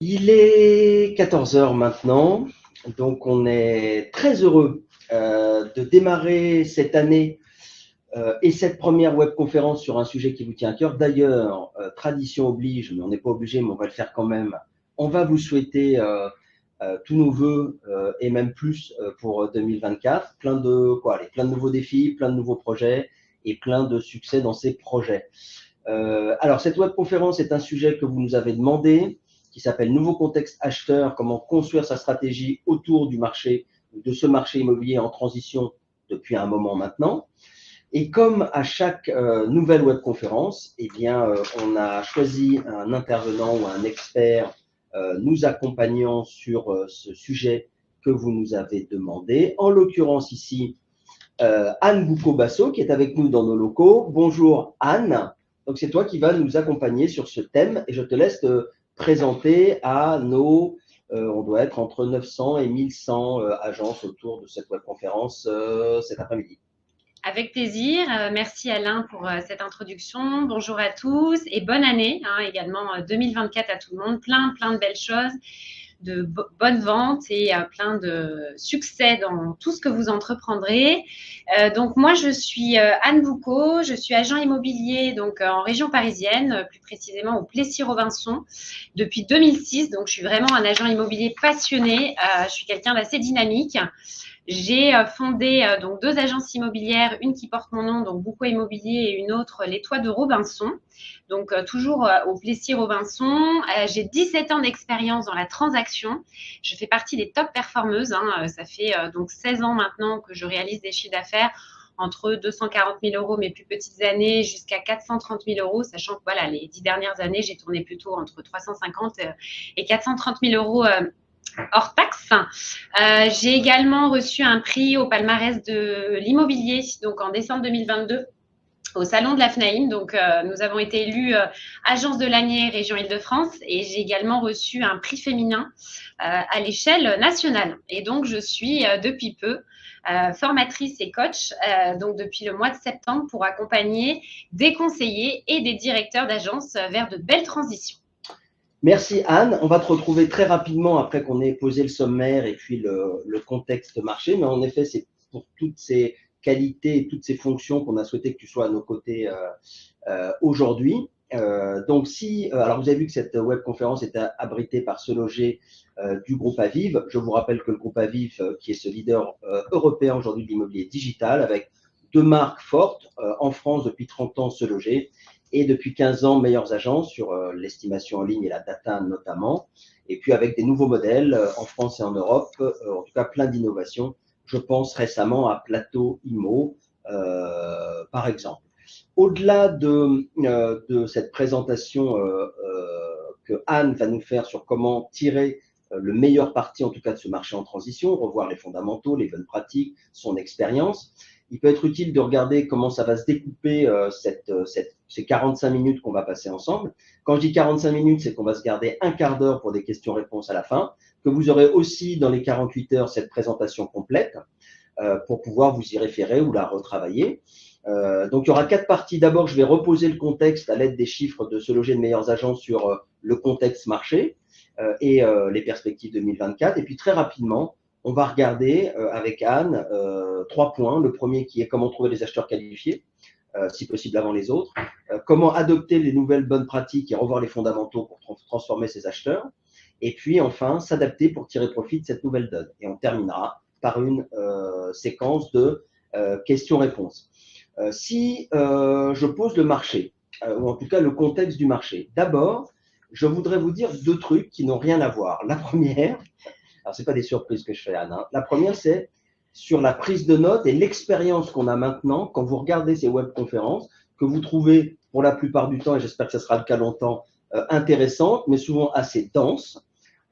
Il est 14 heures maintenant, donc on est très heureux de démarrer cette année et cette première webconférence sur un sujet qui vous tient à cœur. D'ailleurs, tradition oblige, mais on n'est pas obligé, mais on va le faire quand même. On va vous souhaiter tous nos voeux et même plus pour 2024. Plein de nouveaux défis, plein de nouveaux projets et plein de succès dans ces projets. Alors, cette webconférence est un sujet que vous nous avez demandé, qui s'appelle Nouveau contexte acheteur, comment construire sa stratégie autour du marché, de ce marché immobilier en transition depuis un moment maintenant. Et comme à chaque nouvelle webconférence, eh bien, on a choisi un intervenant ou un expert nous accompagnant sur ce sujet que vous nous avez demandé. En l'occurrence ici, Anne Boucaud-Basso, qui est avec nous dans nos locaux. Bonjour Anne. Donc c'est toi qui vas nous accompagner sur ce thème et je te laisse te présenter à nos, on doit être entre 900 et 1100 agences autour de cette webconférence cet après-midi. Avec plaisir. Merci Alain pour cette introduction. Bonjour à tous et bonne année également 2024 à tout le monde. Plein de belles choses, de bonnes ventes et plein de succès dans tout ce que vous entreprendrez. Donc moi je suis Anne Boucaud, je suis agent immobilier donc en région parisienne, plus précisément au Plessis-Robinson depuis 2006. Donc je suis vraiment un agent immobilier passionné. Je suis quelqu'un d'assez dynamique. J'ai fondé donc deux agences immobilières, une qui porte mon nom, donc Boucaud Immobilier, et une autre, Les Toits de Robinson, donc toujours au Plessis-Robinson. J'ai 17 ans d'expérience dans la transaction. Je fais partie des top performeuses. Ça fait donc 16 ans maintenant que je réalise des chiffres d'affaires entre 240 000 euros mes plus petites années jusqu'à 430 000 euros, sachant que voilà, les 10 dernières années, j'ai tourné plutôt entre 350 et 430 000 euros hors taxe. J'ai également reçu un prix au palmarès de l'immobilier, donc en décembre 2022, au salon de la FNAIM. Donc, nous avons été élus agence de l'année région Île-de-France et j'ai également reçu un prix féminin à l'échelle nationale. Et donc, je suis depuis peu formatrice et coach, donc depuis le mois de septembre, pour accompagner des conseillers et des directeurs d'agences vers de belles transitions. Merci Anne. On va te retrouver très rapidement après qu'on ait posé le sommaire et puis le contexte marché. Mais en effet, c'est pour toutes ces qualités et toutes ces fonctions qu'on a souhaité que tu sois à nos côtés aujourd'hui. Donc, alors vous avez vu que cette webconférence est abritée par Se Loger du groupe Aviv. Je vous rappelle que le groupe Aviv, qui est ce leader européen aujourd'hui de l'immobilier digital, avec deux marques fortes en France depuis 30 ans, Se Loger, et depuis 15 ans, meilleures agences sur l'estimation en ligne et la data notamment. Et puis avec des nouveaux modèles en France et en Europe, en tout cas plein d'innovations. Je pense récemment à Plateau Immo, par exemple. Au-delà de cette présentation que Anne va nous faire sur comment tirer le meilleur parti, en tout cas de ce marché en transition, revoir les fondamentaux, les bonnes pratiques, son expérience, il peut être utile de regarder comment ça va se découper ces 45 minutes qu'on va passer ensemble. Quand je dis 45 minutes, c'est qu'on va se garder un quart d'heure pour des questions-réponses à la fin, que vous aurez aussi dans les 48 heures cette présentation complète pour pouvoir vous y référer ou la retravailler. Donc, il y aura 4 parties. D'abord, je vais reposer le contexte à l'aide des chiffres de Se Loger de meilleures agences sur le contexte marché et les perspectives 2024. Et puis, très rapidement, on va regarder avec Anne 3 points. Le premier qui est comment trouver les acheteurs qualifiés, si possible avant les autres. Comment adopter les nouvelles bonnes pratiques et revoir les fondamentaux pour transformer ces acheteurs. Et puis, enfin, s'adapter pour tirer profit de cette nouvelle donne. Et on terminera par une séquence de questions-réponses. Si je pose le marché, ou en tout cas le contexte du marché, d'abord, je voudrais vous dire deux trucs qui n'ont rien à voir. La première, alors ce n'est pas des surprises que je fais, Anne, hein. La première, c'est sur la prise de notes et l'expérience qu'on a maintenant quand vous regardez ces webconférences, que vous trouvez pour la plupart du temps, et j'espère que ce sera le cas longtemps, intéressantes, mais souvent assez denses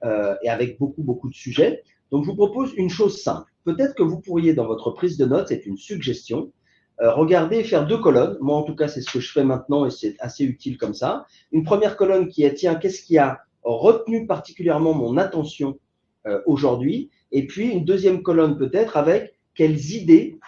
et avec beaucoup de sujets. Donc, je vous propose une chose simple. Peut-être que vous pourriez, dans votre prise de notes, c'est une suggestion, regarder et faire deux colonnes. Moi, en tout cas, c'est ce que je fais maintenant et c'est assez utile comme ça. Une première colonne qui est, tiens, qu'est-ce qui a retenu particulièrement mon attention aujourd'hui? Et puis, une deuxième colonne peut-être avec quelles idées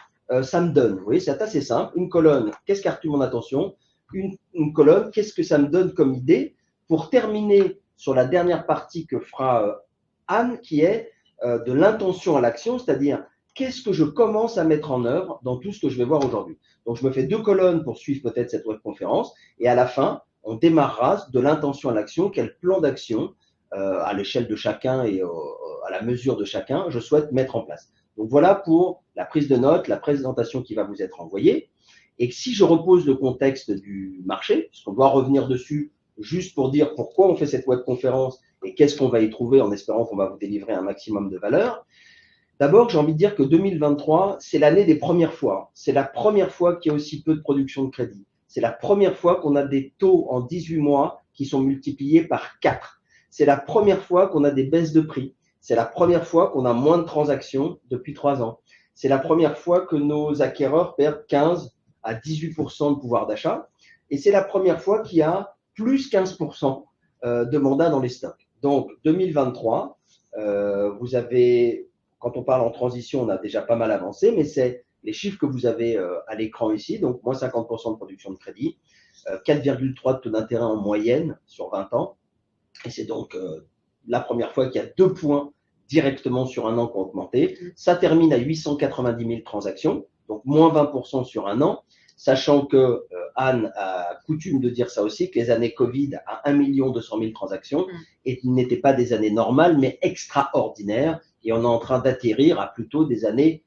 ça me donne. Vous voyez, c'est assez simple. Une colonne, qu'est-ce qui a retenu mon attention? Une colonne, qu'est-ce que ça me donne comme idée pour terminer sur la dernière partie que fera Anne, qui est de l'intention à l'action, c'est-à-dire qu'est-ce que je commence à mettre en œuvre dans tout ce que je vais voir aujourd'hui. Donc, je me fais 2 colonnes pour suivre peut-être cette webconférence et à la fin, on démarrera de l'intention à l'action, quel plan d'action à l'échelle de chacun et à la mesure de chacun, je souhaite mettre en place. Donc, voilà pour la prise de notes, la présentation qui va vous être envoyée. Et si je repose le contexte du marché, puisqu'on doit revenir dessus juste pour dire pourquoi on fait cette webconférence et qu'est-ce qu'on va y trouver en espérant qu'on va vous délivrer un maximum de valeur. D'abord, j'ai envie de dire que 2023, c'est l'année des premières fois. C'est la première fois qu'il y a aussi peu de production de crédit. C'est la première fois qu'on a des taux en 18 mois qui sont multipliés par 4. C'est la première fois qu'on a des baisses de prix. C'est la première fois qu'on a moins de transactions depuis 3 ans. C'est la première fois que nos acquéreurs perdent 15 à 18% de pouvoir d'achat. Et c'est la première fois qu'il y a plus 15% de mandats dans les stocks. Donc, 2023, vous avez, quand on parle en transition, on a déjà pas mal avancé, mais c'est les chiffres que vous avez à l'écran ici. Donc, moins 50% de production de crédit, 4,3 de taux d'intérêt en moyenne sur 20 ans. Et c'est donc la première fois qu'il y a 2 points directement sur un an qui ont augmenté. Ça termine à 890 000 transactions, donc moins 20% sur un an, sachant que Anne a coutume de dire ça aussi, que les années Covid à 1 200 000 transactions n'étaient pas des années normales, mais extraordinaires. Et on est en train d'atterrir à plutôt des années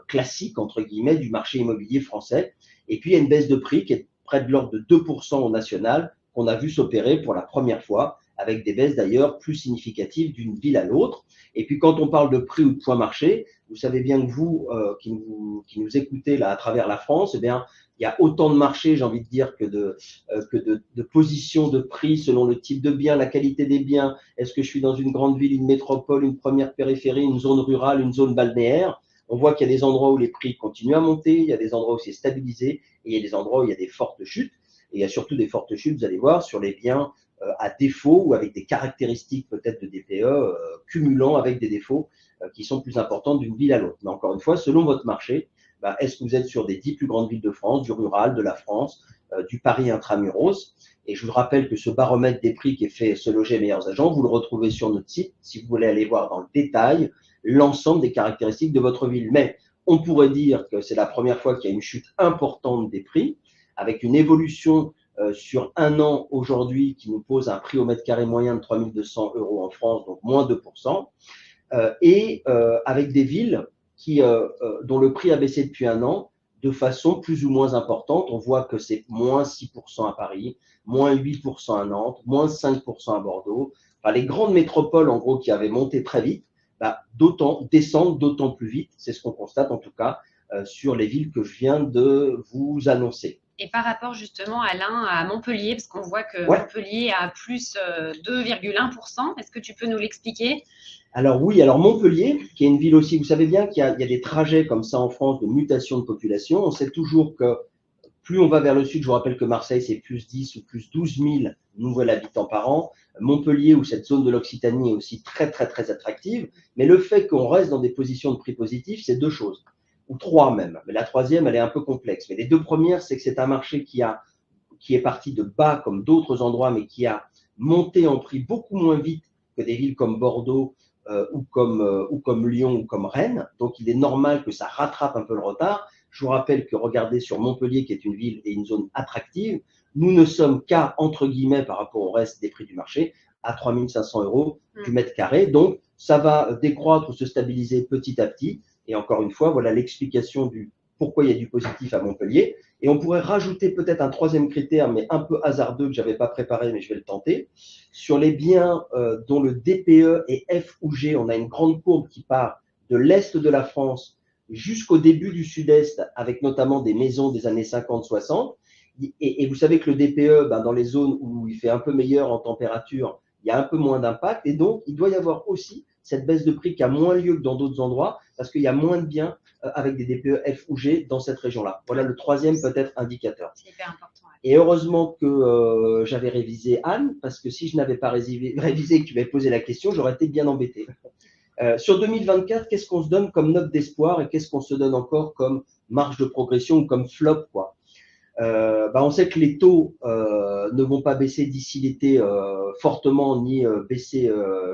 classiques, entre guillemets, du marché immobilier français. Et puis, il y a une baisse de prix qui est près de l'ordre de 2% au national, qu'on a vu s'opérer pour la première fois, avec des baisses d'ailleurs plus significatives d'une ville à l'autre. Et puis quand on parle de prix ou de point marché, vous savez bien que vous, qui nous écoutez là à travers la France, eh bien, il y a autant de marchés, j'ai envie de dire, que de positions de prix selon le type de bien, la qualité des biens. Est-ce que je suis dans une grande ville, une métropole, une première périphérie, une zone rurale, une zone balnéaire? On voit qu'il y a des endroits où les prix continuent à monter, il y a des endroits où c'est stabilisé, et il y a des endroits où il y a des fortes chutes. Et il y a surtout des fortes chutes, vous allez voir, sur les biens à défaut ou avec des caractéristiques peut-être de DPE cumulant avec des défauts qui sont plus importants d'une ville à l'autre. Mais encore une fois, selon votre marché, est-ce que vous êtes sur des 10 plus grandes villes de France, du rural, de la France, du Paris intramuros? Et je vous rappelle que ce baromètre des prix qui est fait Se Loger Meilleurs Agents, vous le retrouvez sur notre site si vous voulez aller voir dans le détail l'ensemble des caractéristiques de votre ville. Mais on pourrait dire que c'est la première fois qu'il y a une chute importante des prix, avec une évolution sur un an aujourd'hui qui nous pose un prix au mètre carré moyen de 3 200 € en France, donc moins 2%, et avec des villes dont le prix a baissé depuis un an de façon plus ou moins importante. On voit que c'est moins 6% à Paris, moins 8% à Nantes, moins 5% à Bordeaux. Enfin, les grandes métropoles, en gros, qui avaient monté très vite, descendent d'autant plus vite. C'est ce qu'on constate en tout cas sur les villes que je viens de vous annoncer. Et par rapport justement, Alain, à Montpellier, parce qu'on voit que Montpellier a plus 2,1%, est-ce que tu peux nous l'expliquer? Alors oui, alors Montpellier, qui est une ville aussi, vous savez bien qu'il y a des trajets comme ça en France de mutation de population. On sait toujours que plus on va vers le sud, je vous rappelle que Marseille, c'est plus 10 ou plus 12 000 nouveaux habitants par an. Montpellier, où cette zone de l'Occitanie est aussi très, très, très attractive. Mais le fait qu'on reste dans des positions de prix positifs, c'est 2 choses. Ou 3 même. Mais la troisième, elle est un peu complexe. Mais les 2 premières, c'est que c'est un marché qui est parti de bas comme d'autres endroits, mais qui a monté en prix beaucoup moins vite que des villes comme Bordeaux ou comme Lyon ou comme Rennes. Donc, il est normal que ça rattrape un peu le retard. Je vous rappelle que regardez sur Montpellier, qui est une ville et une zone attractive, nous ne sommes qu'à, entre guillemets, par rapport au reste des prix du marché, à 3 500 € du mètre carré. Donc, ça va décroître ou se stabiliser petit à petit. Et encore une fois, voilà l'explication du pourquoi il y a du positif à Montpellier. Et on pourrait rajouter peut-être un 3e critère, mais un peu hasardeux, que je n'avais pas préparé, mais je vais le tenter. Sur les biens dont le DPE est F ou G, on a une grande courbe qui part de l'Est de la France jusqu'au début du Sud-Est, avec notamment des maisons des années 50-60. Et vous savez que le DPE, dans les zones où il fait un peu meilleur en température, il y a un peu moins d'impact. Et donc, il doit y avoir aussi cette baisse de prix qui a moins lieu que dans d'autres endroits, parce qu'il y a moins de biens avec des DPE F ou G dans cette région-là. Voilà le 3e peut-être indicateur. C'est hyper important. Ouais. Et heureusement que j'avais révisé Anne, parce que si je n'avais pas révisé et que tu m'avais posé la question, j'aurais été bien embêté. Sur 2024, qu'est-ce qu'on se donne comme note d'espoir et qu'est-ce qu'on se donne encore comme marge de progression ou comme flop, quoi. On sait que les taux ne vont pas baisser d'ici l'été fortement, ni baisser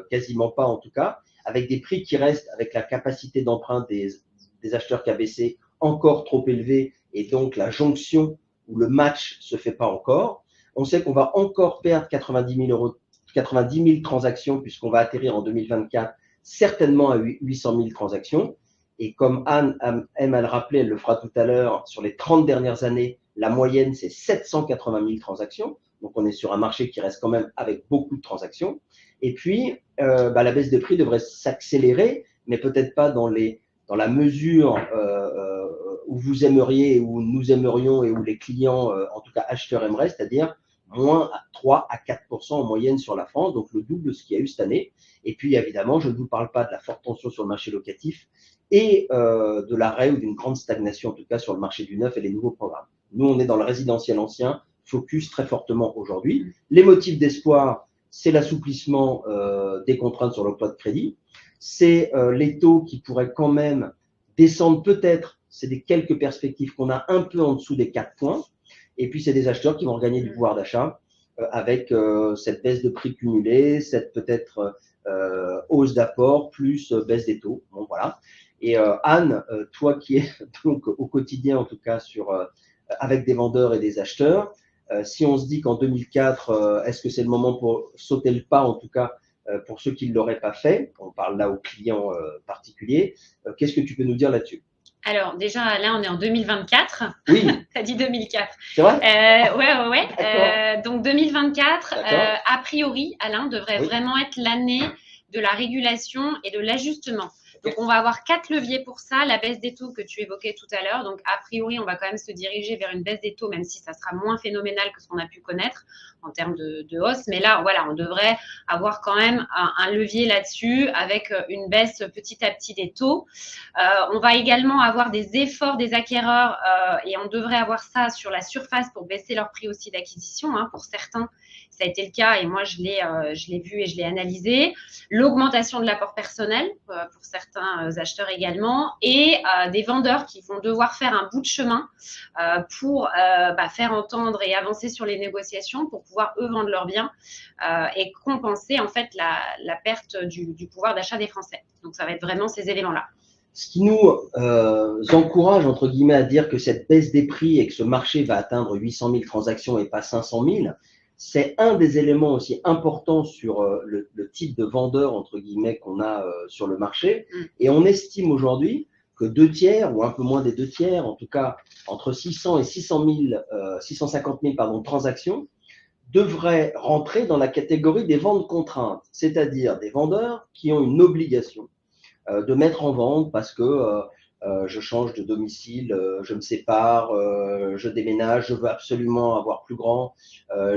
quasiment pas en tout cas, avec des prix qui restent, avec la capacité d'emprunt des acheteurs qui a baissé encore trop élevée, et donc la jonction où le match se fait pas encore. On sait qu'on va encore perdre 90 000 euros, 90 000 transactions, puisqu'on va atterrir en 2024 certainement à 800 000 transactions. Et comme Anne aime à le rappeler, elle le fera tout à l'heure, sur les 30 dernières années, la moyenne, c'est 780 000 transactions. Donc, on est sur un marché qui reste quand même avec beaucoup de transactions. Et puis, la baisse des prix devrait s'accélérer, mais peut-être pas dans la mesure où vous aimeriez, où nous aimerions et où les clients, en tout cas acheteurs, aimeraient, c'est-à-dire moins à 3 à 4% en moyenne sur la France, donc le double de ce qu'il y a eu cette année. Et puis, évidemment, je ne vous parle pas de la forte tension sur le marché locatif et de l'arrêt ou d'une grande stagnation, en tout cas, sur le marché du neuf et les nouveaux programmes. Nous, on est dans le résidentiel ancien, focus très fortement aujourd'hui. Les motifs d'espoir, c'est l'assouplissement des contraintes sur l'octroi de crédit. C'est les taux qui pourraient quand même descendre peut-être. C'est des quelques perspectives qu'on a un peu en dessous des 4 points. Et puis, c'est des acheteurs qui vont regagner du pouvoir d'achat avec cette baisse de prix cumulée, cette peut-être hausse d'apport plus baisse des taux. Bon, voilà. Et Anne, toi qui es donc au quotidien, en tout cas, avec des vendeurs et des acheteurs, si on se dit qu'en 2004, est-ce que c'est le moment pour sauter le pas, en tout cas, pour ceux qui ne l'auraient pas fait? On parle là aux clients particuliers. Qu'est-ce que tu peux nous dire là-dessus? Alors, déjà, là, on est en 2024. Oui. Tu as dit 2004. C'est vrai? Ouais. Donc, 2024, a priori, Alain, devrait vraiment être l'année de la régulation et de l'ajustement. Donc, on va avoir 4 leviers pour ça. La baisse des taux que tu évoquais tout à l'heure. Donc, a priori, on va quand même se diriger vers une baisse des taux, même si ça sera moins phénoménal que ce qu'on a pu connaître en termes de hausse. Mais là, voilà, on devrait avoir quand même un levier là-dessus avec une baisse petit à petit des taux. On va également avoir des efforts des acquéreurs et on devrait avoir ça sur la surface pour baisser leur prix aussi d'acquisition. Hein, pour certains, ça a été le cas et moi, je l'ai vu et je l'ai analysé. L'augmentation de l'apport personnel pour certains acheteurs également et des vendeurs qui vont devoir faire un bout de chemin pour faire entendre et avancer sur les négociations pour pouvoir, eux, vendre leurs biens et compenser en fait la perte du pouvoir d'achat des Français. Donc, ça va être vraiment ces éléments-là. Ce qui nous encourage, entre guillemets, à dire que cette baisse des prix et que ce marché va atteindre 800 000 transactions et pas 500 000, c'est un des éléments aussi importants sur le type de vendeur, entre guillemets, qu'on a sur le marché. Et on estime aujourd'hui que 2 tiers, ou un peu moins des 2 tiers, en tout cas entre 600 et 650 000 transactions, devraient rentrer dans la catégorie des ventes contraintes, c'est-à-dire des vendeurs qui ont une obligation de mettre en vente parce que je change de domicile, je me sépare, je déménage, je veux absolument avoir plus grand,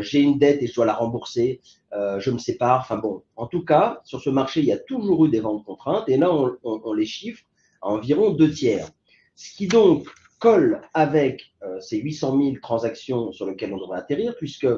j'ai une dette et je dois la rembourser, je me sépare. Enfin bon, en tout cas, sur ce marché, il y a toujours eu des ventes contraintes et là, on les chiffre à environ 2 tiers. Ce qui donc colle avec ces 800 000 transactions sur lesquelles on devrait atterrir, puisque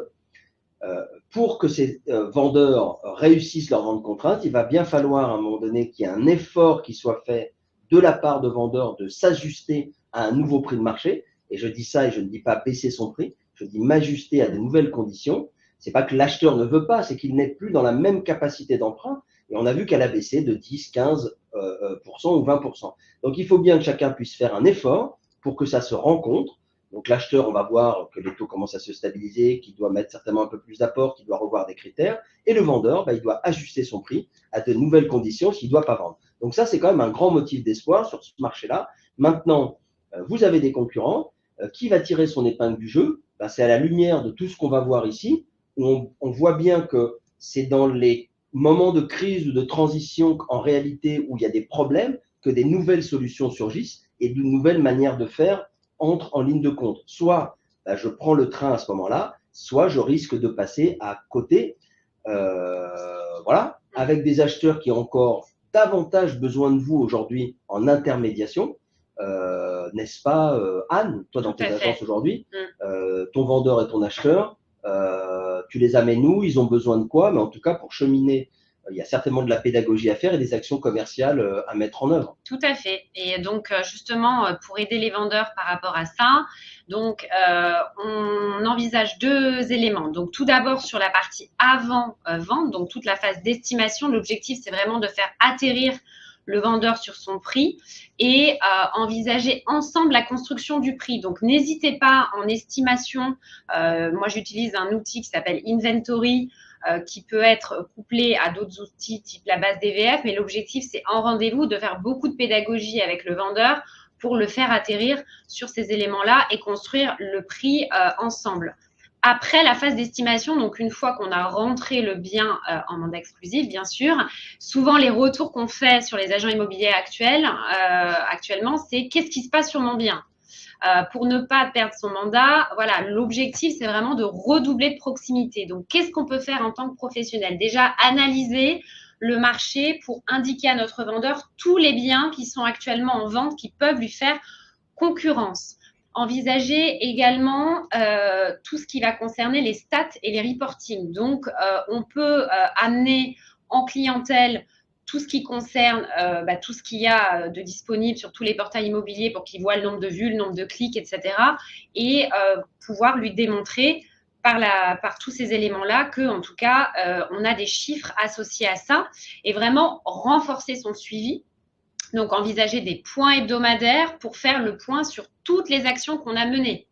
pour que ces vendeurs réussissent leur vente contrainte, il va bien falloir à un moment donné qu'il y ait un effort qui soit fait de la part de vendeurs de s'ajuster à un nouveau prix de marché. Et je dis ça et je ne dis pas baisser son prix, je dis m'ajuster à de nouvelles conditions. C'est pas que l'acheteur ne veut pas, c'est qu'il n'est plus dans la même capacité d'emprunt. Et on a vu qu'elle a baissé de 10, 15% ou 20%. Donc il faut bien que chacun puisse faire un effort pour que ça se rencontre. Donc l'acheteur, on va voir que les taux commencent à se stabiliser, qu'il doit mettre certainement un peu plus d'apport, qu'il doit revoir des critères. Et le vendeur, il doit ajuster son prix à de nouvelles conditions s'il ne doit pas vendre. Donc ça, c'est quand même un grand motif d'espoir sur ce marché-là. Maintenant, vous avez des concurrents. Qui va tirer son épingle du jeu? C'est à la lumière de tout ce qu'on va voir ici, où on voit bien que c'est dans les moments de crise ou de transition, en réalité, où il y a des problèmes, que des nouvelles solutions surgissent et de nouvelles manières de faire entrent en ligne de compte. Soit je prends le train à ce moment-là, soit je risque de passer à côté, voilà, avec des acheteurs qui ont encore davantage besoin de vous aujourd'hui en intermédiation, n'est-ce pas Anne, toi dans tes agences aujourd'hui, ton vendeur et ton acheteur, tu les amènes où, ils ont besoin de quoi, mais en tout cas pour cheminer il y a certainement de la pédagogie à faire et des actions commerciales à mettre en œuvre. Tout à fait. Et donc, justement, pour aider les vendeurs par rapport à ça, donc, on envisage 2 éléments. Donc, tout d'abord, sur la partie avant vente, donc toute la phase d'estimation, l'objectif, c'est vraiment de faire atterrir le vendeur sur son prix et envisager ensemble la construction du prix. Donc, n'hésitez pas en estimation. Moi, j'utilise un outil qui s'appelle Inventory, qui peut être couplé à d'autres outils type la base DVF, mais l'objectif, c'est en rendez-vous de faire beaucoup de pédagogie avec le vendeur pour le faire atterrir sur ces éléments-là et construire le prix ensemble. Après la phase d'estimation, donc une fois qu'on a rentré le bien en mandat exclusif, bien sûr, souvent les retours qu'on fait sur les agents immobiliers actuellement, c'est qu'est-ce qui se passe sur mon bien ? Pour ne pas perdre son mandat, voilà, l'objectif, c'est vraiment de redoubler de proximité. Donc, qu'est-ce qu'on peut faire en tant que professionnel ? Déjà, analyser le marché pour indiquer à notre vendeur tous les biens qui sont actuellement en vente, qui peuvent lui faire concurrence. Envisager également tout ce qui va concerner les stats et les reporting. Donc, on peut amener en clientèle tout ce qui concerne tout ce qu'il y a de disponible sur tous les portails immobiliers pour qu'il voit le nombre de vues, le nombre de clics, etc. Et pouvoir lui démontrer par tous ces éléments-là que, en tout cas, on a des chiffres associés à ça et vraiment renforcer son suivi. Donc, envisager des points hebdomadaires pour faire le point sur toutes les actions qu'on a menées.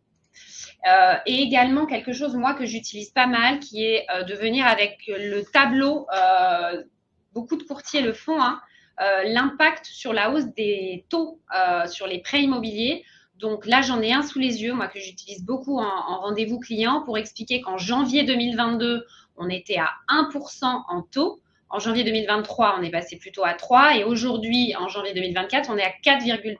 Et également quelque chose, moi, que j'utilise pas mal, qui est de venir avec le tableau, beaucoup de courtiers le font, l'impact sur la hausse des taux sur les prêts immobiliers. Donc là, j'en ai un sous les yeux, moi, que j'utilise beaucoup en rendez-vous client pour expliquer qu'en janvier 2022, on était à 1% en taux. En janvier 2023, on est passé plutôt à 3 et aujourd'hui, en janvier 2024, on est à 4,3.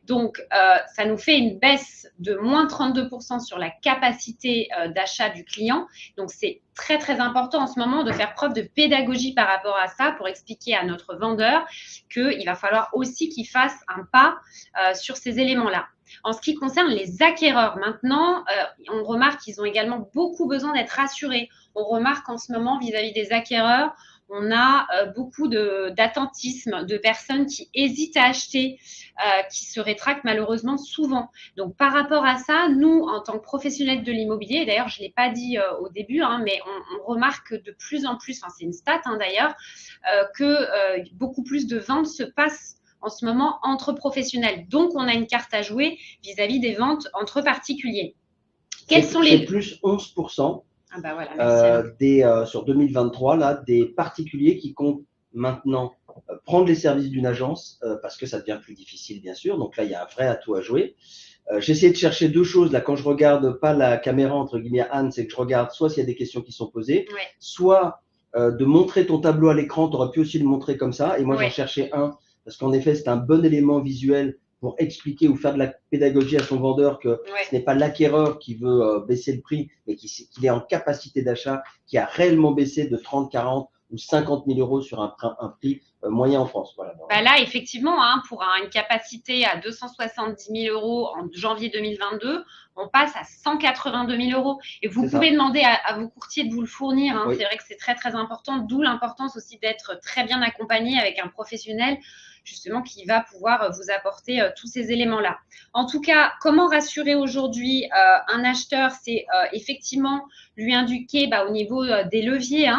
Donc, ça nous fait une baisse de moins 32% sur la capacité d'achat du client. Donc, c'est très, très important en ce moment de faire preuve de pédagogie par rapport à ça pour expliquer à notre vendeur qu'il va falloir aussi qu'il fasse un pas sur ces éléments-là. En ce qui concerne les acquéreurs, maintenant, on remarque qu'ils ont également beaucoup besoin d'être rassurés. On remarque en ce moment vis-à-vis des acquéreurs, on a beaucoup d'attentisme, de personnes qui hésitent à acheter, qui se rétractent malheureusement souvent. Donc, par rapport à ça, nous, en tant que professionnels de l'immobilier, d'ailleurs, je ne l'ai pas dit au début, mais on remarque de plus en plus, c'est une stat d'ailleurs, que beaucoup plus de ventes se passent en ce moment entre professionnels. Donc, on a une carte à jouer vis-à-vis des ventes entre particuliers. C'est plus 11%. Ah bah voilà, sur 2023, là, des particuliers qui comptent maintenant prendre les services d'une agence parce que ça devient plus difficile, bien sûr. Donc là, il y a un vrai atout à jouer. J'ai essayé de chercher 2 choses. Là, quand je regarde pas la caméra, entre guillemets, Anne, c'est que je regarde soit s'il y a des questions qui sont posées, soit de montrer ton tableau à l'écran. Tu aurais pu aussi le montrer comme ça. Et moi, j'en cherchais un parce qu'en effet, c'est un bon élément visuel pour expliquer ou faire de la pédagogie à son vendeur que ce n'est pas l'acquéreur qui veut baisser le prix, mais qu'il est en capacité d'achat, qui a réellement baissé de 30, 40 ou 50 000 euros sur un prix moyen en France. Voilà. Bah là, effectivement, pour une capacité à 270 000 euros en janvier 2022, on passe à 182 000 euros. Et vous pouvez demander à vos courtiers de vous le fournir. C'est vrai que c'est très, très important, d'où l'importance aussi d'être très bien accompagné avec un professionnel justement qui va pouvoir vous apporter tous ces éléments-là. En tout cas, comment rassurer aujourd'hui un acheteur? C'est effectivement lui indiquer au niveau des leviers,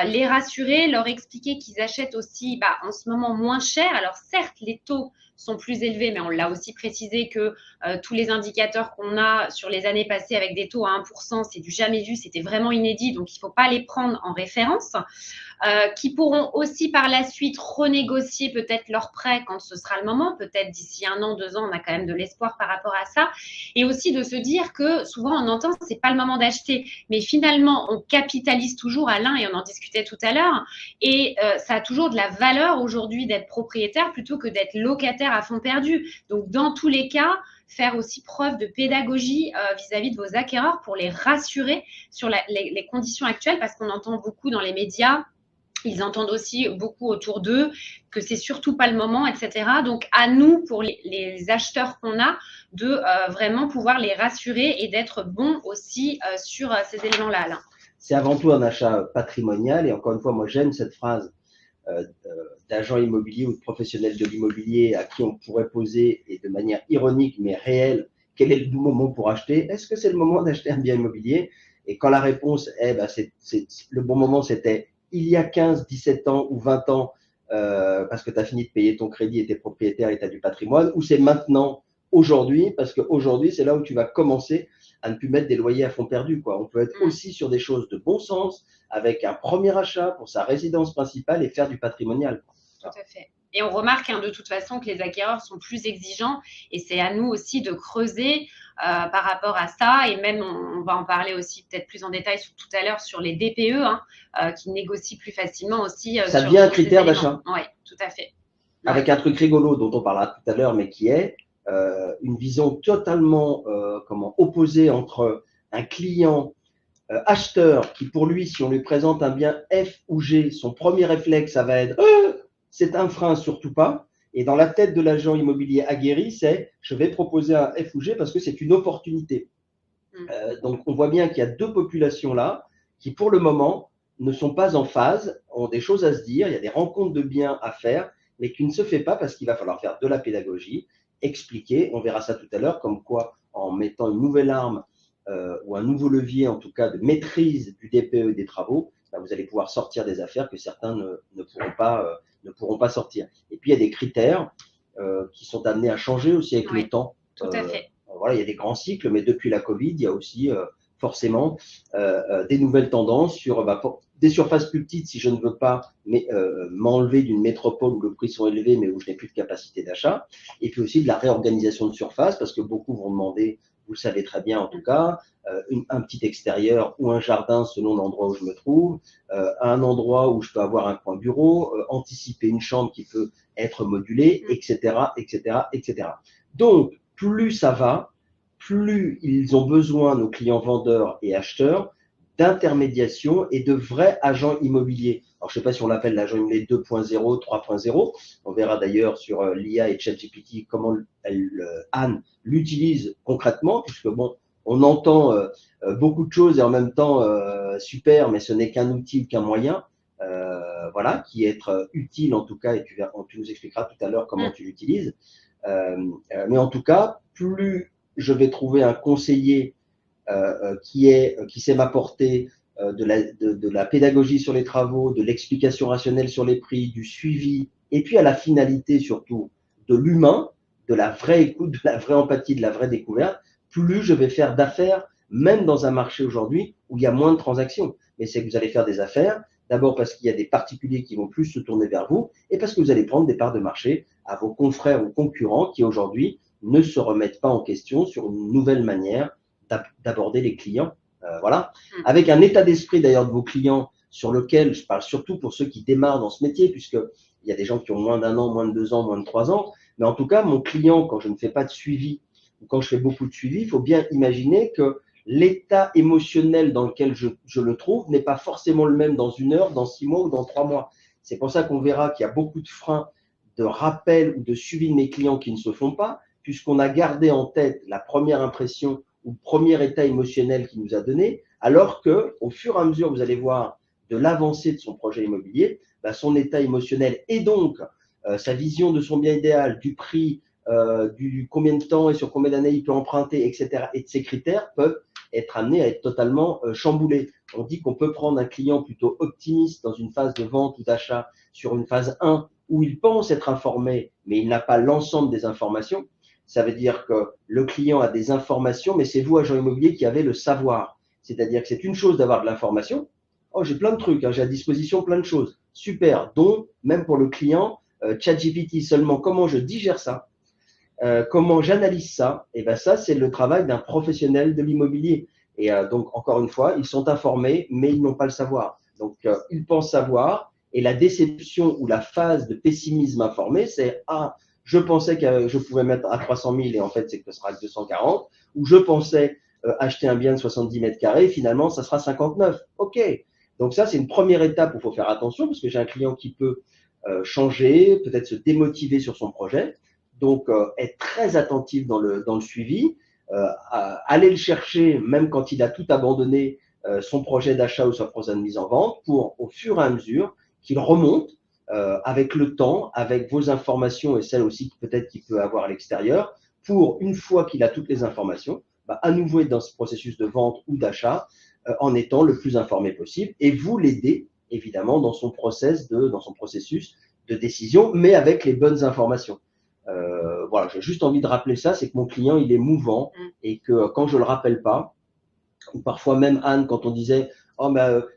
les rassurer, leur expliquer qu'ils achètent aussi en ce moment moins cher. Alors certes, les taux sont plus élevés, mais on l'a aussi précisé que tous les indicateurs qu'on a sur les années passées avec des taux à 1%, c'est du jamais vu, c'était vraiment inédit, donc il ne faut pas les prendre en référence. Qui pourront aussi par la suite renégocier peut-être leurs prêts quand ce sera le moment, peut-être d'ici 1 an, 2 ans, on a quand même de l'espoir par rapport à ça, et aussi de se dire que souvent on entend que c'est pas le moment d'acheter, mais finalement on capitalise toujours, Alain, et on en discutait tout à l'heure, et ça a toujours de la valeur aujourd'hui d'être propriétaire plutôt que d'être locataire à fond perdu. Donc dans tous les cas, faire aussi preuve de pédagogie vis-à-vis de vos acquéreurs pour les rassurer sur les conditions actuelles, parce qu'on entend beaucoup dans les médias. Ils entendent aussi beaucoup autour d'eux que c'est surtout pas le moment, etc. Donc, à nous, pour les acheteurs qu'on a, de vraiment pouvoir les rassurer et d'être bons aussi sur ces éléments-là, Alain. c'est avant tout un achat patrimonial. Et encore une fois, moi, j'aime cette phrase d'agent immobilier ou de professionnel de l'immobilier à qui on pourrait poser, et de manière ironique mais réelle, quel est le bon moment pour acheter? Est-ce que c'est le moment d'acheter un bien immobilier? Et quand la réponse est, le bon moment, c'était il y a 15, 17 ans ou 20 ans, parce que tu as fini de payer ton crédit et tu es propriétaire et tu as du patrimoine, ou c'est maintenant, aujourd'hui, parce qu'aujourd'hui, c'est là où tu vas commencer à ne plus mettre des loyers à fond perdu, quoi. On peut être aussi sur des choses de bon sens, avec un premier achat pour sa résidence principale et faire du patrimonial. Tout à fait. Et on remarque de toute façon que les acquéreurs sont plus exigeants et c'est à nous aussi de creuser par rapport à ça. Et même, on va en parler aussi peut-être plus en détail tout à l'heure sur les DPE qui négocient plus facilement aussi. Ça devient un critère d'achat. Oui, tout à fait. Avec un truc rigolo dont on parlera tout à l'heure, mais qui est une vision totalement opposée entre un client acheteur qui, pour lui, si on lui présente un bien F ou G, son premier réflexe, ça va être c'est un frein, surtout pas. Et dans la tête de l'agent immobilier aguerri, c'est je vais proposer un F ou G parce que c'est une opportunité. Donc, on voit bien qu'il y a deux populations là qui, pour le moment, ne sont pas en phase, ont des choses à se dire, il y a des rencontres de biens à faire, mais qui ne se fait pas parce qu'il va falloir faire de la pédagogie, expliquer. On verra ça tout à l'heure, comme quoi, en mettant une nouvelle arme ou un nouveau levier, en tout cas, de maîtrise du DPE et des travaux, vous allez pouvoir sortir des affaires que certains ne pourront pas sortir. Et puis, il y a des critères qui sont amenés à changer aussi avec le temps. Tout à fait. Voilà, il y a des grands cycles, mais depuis la Covid, il y a aussi forcément des nouvelles tendances sur des surfaces plus petites si je ne veux pas m'enlever d'une métropole où les prix sont élevés mais où je n'ai plus de capacité d'achat. Et puis aussi de la réorganisation de surface parce que beaucoup vont demander, vous le savez très bien en tout cas, un petit extérieur ou un jardin selon l'endroit où je me trouve, un endroit où je peux avoir un coin bureau, anticiper une chambre qui peut être modulée, etc., etc., etc. Donc, plus ça va, plus ils ont besoin, nos clients vendeurs et acheteurs, d'intermédiation et de vrais agents immobiliers. Alors, je ne sais pas si on l'appelle l'agent immobilier 2.0, 3.0. On verra d'ailleurs sur l'IA et ChatGPT comment Anne l'utilise concrètement, puisque bon, on entend beaucoup de choses et en même temps super, mais ce n'est qu'un outil, qu'un moyen. Voilà, qui est utile en tout cas, et tu nous expliqueras tout à l'heure comment tu l'utilises. Mais en tout cas, plus je vais trouver un conseiller qui sait m'apporter de la pédagogie sur les travaux, de l'explication rationnelle sur les prix, du suivi, et puis à la finalité surtout de l'humain, de la vraie écoute, de la vraie empathie, de la vraie découverte, plus je vais faire d'affaires, même dans un marché aujourd'hui où il y a moins de transactions. Mais c'est que vous allez faire des affaires, d'abord parce qu'il y a des particuliers qui vont plus se tourner vers vous, et parce que vous allez prendre des parts de marché à vos confrères ou concurrents qui aujourd'hui ne se remettent pas en question sur une nouvelle manière d'aborder les clients. Voilà. Avec un état d'esprit d'ailleurs de vos clients sur lequel je parle surtout pour ceux qui démarrent dans ce métier, puisqu'il y a des gens qui ont moins d'1 an, moins de 2 ans, moins de 3 ans. Mais en tout cas, mon client, quand je ne fais pas de suivi ou quand je fais beaucoup de suivi, il faut bien imaginer que l'état émotionnel dans lequel je le trouve n'est pas forcément le même dans 1 heure, dans 6 mois ou dans 3 mois. C'est pour ça qu'on verra qu'il y a beaucoup de freins de rappel ou de suivi de mes clients qui ne se font pas, puisqu'on a gardé en tête la première impression ou le premier état émotionnel qu'il nous a donné, alors que, au fur et à mesure, vous allez voir de l'avancée de son projet immobilier, son état émotionnel et donc sa vision de son bien idéal, du prix, du combien de temps et sur combien d'années il peut emprunter, etc., et de ces critères peuvent être amenés à être totalement chamboulés. On dit qu'on peut prendre un client plutôt optimiste dans une phase de vente ou d'achat sur une phase 1 où il pense être informé, mais il n'a pas l'ensemble des informations. Ça veut dire que le client a des informations, mais c'est vous, agent immobilier, qui avez le savoir. C'est-à-dire que c'est une chose d'avoir de l'information. Oh, j'ai plein de trucs, j'ai à disposition plein de choses. Super, dont, même pour le client, ChatGPT, seulement comment je digère ça, comment j'analyse ça, et ben ça, c'est le travail d'un professionnel de l'immobilier. Et donc, encore une fois, ils sont informés, mais ils n'ont pas le savoir. Donc, ils pensent savoir, et la déception ou la phase de pessimisme informé, c'est « Ah, je pensais que je pouvais mettre à 300 000 et en fait, c'est que ce sera que 240. » Ou « Je pensais acheter un bien de 70 mètres carrés, finalement, ça sera 59. » Ok. Donc ça, c'est une première étape où il faut faire attention parce que j'ai un client qui peut changer, peut-être se démotiver sur son projet. Donc, être très attentif dans le suivi, aller le chercher même quand il a tout abandonné son projet d'achat ou son projet de mise en vente pour, au fur et à mesure, qu'il remonte avec le temps, avec vos informations et celles aussi peut-être qu'il peut avoir à l'extérieur, pour, une fois qu'il a toutes les informations, à nouveau être dans ce processus de vente ou d'achat en étant le plus informé possible et vous l'aider évidemment dans son processus de décision, mais avec les bonnes informations. Voilà, j'ai juste envie de rappeler ça, c'est que mon client, il est mouvant et que quand je le rappelle pas, ou parfois même Anne, quand on disait oh,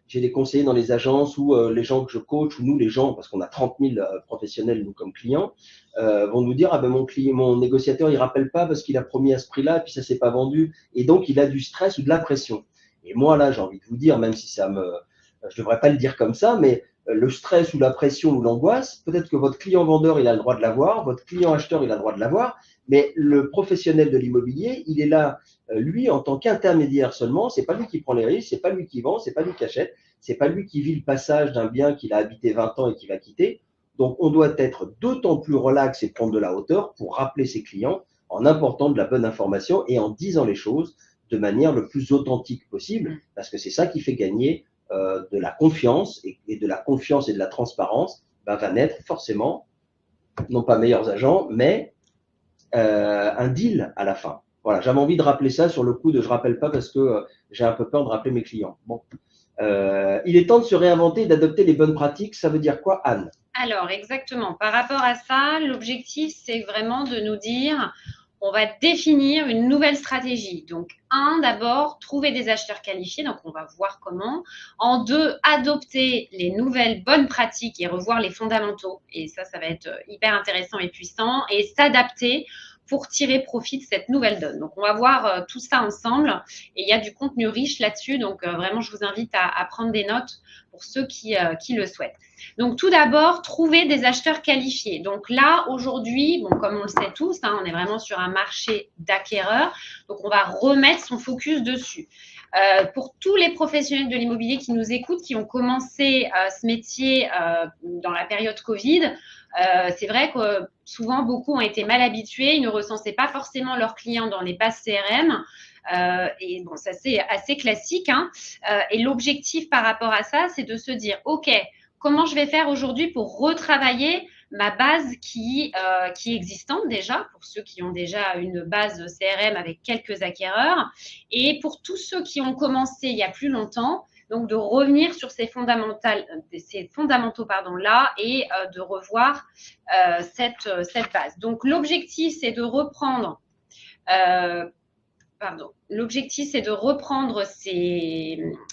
j'ai des conseillers dans les agences ou les gens que je coach, ou nous les gens, parce qu'on a 30 000 professionnels nous comme clients, vont nous dire mon négociateur il rappelle pas parce qu'il a promis à ce prix-là et puis ça s'est pas vendu et donc il a du stress ou de la pression. Et moi là, j'ai envie de vous dire, même si je devrais pas le dire comme ça, mais le stress ou la pression ou l'angoisse, peut-être que votre client vendeur il a le droit de l'avoir, votre client acheteur il a le droit de l'avoir, mais le professionnel de l'immobilier, il est là lui, en tant qu'intermédiaire seulement, c'est pas lui qui prend les risques, c'est pas lui qui vend, c'est pas lui qui achète, c'est pas lui qui vit le passage d'un bien qu'il a habité 20 ans et qui va quitter. Donc, on doit être d'autant plus relax et prendre de la hauteur pour rappeler ses clients en apportant de la bonne information et en disant les choses de manière le plus authentique possible, parce que c'est ça qui fait gagner de la confiance et de la confiance et de la transparence va naître forcément, non pas meilleurs agents, mais un deal à la fin. Voilà, j'avais envie de rappeler ça sur le coup de je rappelle pas parce que j'ai un peu peur de rappeler mes clients. Bon, il est temps de se réinventer et d'adopter les bonnes pratiques. Ça veut dire quoi, Anne? Alors, exactement. Par rapport à ça, l'objectif, c'est vraiment de nous dire, on va définir une nouvelle stratégie. Donc, d'abord, trouver des acheteurs qualifiés. Donc, on va voir comment. En 2, adopter les nouvelles bonnes pratiques et revoir les fondamentaux. Et ça va être hyper intéressant et puissant. Et s'adapter pour tirer profit de cette nouvelle donne. Donc, on va voir tout ça ensemble. Et il y a du contenu riche là-dessus. Donc, vraiment, je vous invite à prendre des notes pour ceux qui le souhaitent. Donc, tout d'abord, trouver des acheteurs qualifiés. Donc là, aujourd'hui, comme on le sait tous, on est vraiment sur un marché d'acquéreurs. Donc, on va remettre son focus dessus. Pour tous les professionnels de l'immobilier qui nous écoutent, qui ont commencé ce métier dans la période Covid, c'est vrai que souvent, beaucoup ont été mal habitués. Ils ne recensaient pas forcément leurs clients dans les bases CRM. Et bon, ça c'est assez classique. Et l'objectif par rapport à ça, c'est de se dire, OK, comment je vais faire aujourd'hui pour retravailler ma base qui est existante déjà, pour ceux qui ont déjà une base CRM avec quelques acquéreurs, et pour tous ceux qui ont commencé il y a plus longtemps, donc de revenir sur ces fondamentaux là et de revoir cette base. Donc l'objectif, c'est de reprendre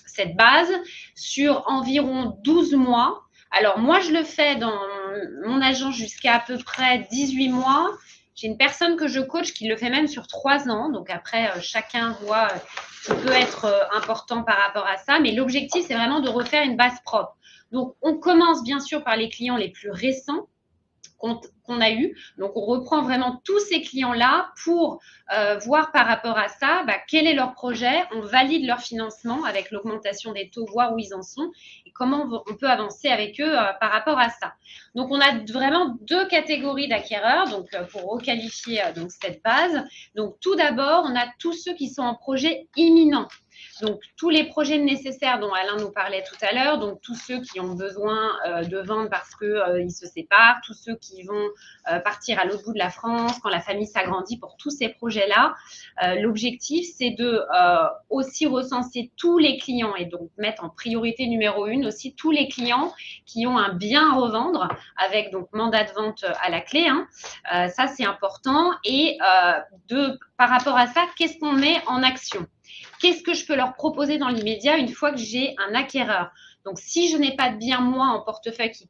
cette base sur environ 12 mois. Alors, moi, je le fais dans mon agence jusqu'à à peu près 18 mois. J'ai une personne que je coach qui le fait même sur 3 ans. Donc, après, chacun voit ce qui peut être important par rapport à ça. Mais l'objectif, c'est vraiment de refaire une base propre. Donc, on commence bien sûr par les clients les plus récents qu'on a eu. Donc, on reprend vraiment tous ces clients-là pour voir par rapport à ça quel est leur projet. On valide leur financement avec l'augmentation des taux, voir où ils en sont et comment on peut avancer avec eux par rapport à ça. Donc, on a vraiment 2 catégories d'acquéreurs donc, pour requalifier donc, cette base. Donc, tout d'abord, on a tous ceux qui sont en projet imminent. Donc, tous les projets nécessaires dont Alain nous parlait tout à l'heure, donc tous ceux qui ont besoin de vendre parce qu'ils se séparent, tous ceux qui vont partir à l'autre bout de la France, quand la famille s'agrandit, pour tous ces projets-là, l'objectif, c'est de aussi recenser tous les clients et donc mettre en priorité numéro 1 aussi tous les clients qui ont un bien à revendre avec donc mandat de vente à la clé. Ça, c'est important. Et par rapport à ça, qu'est-ce qu'on met en action ? Qu'est-ce que je peux leur proposer dans l'immédiat une fois que j'ai un acquéreur? Donc, si je n'ai pas de bien, moi, en portefeuille qui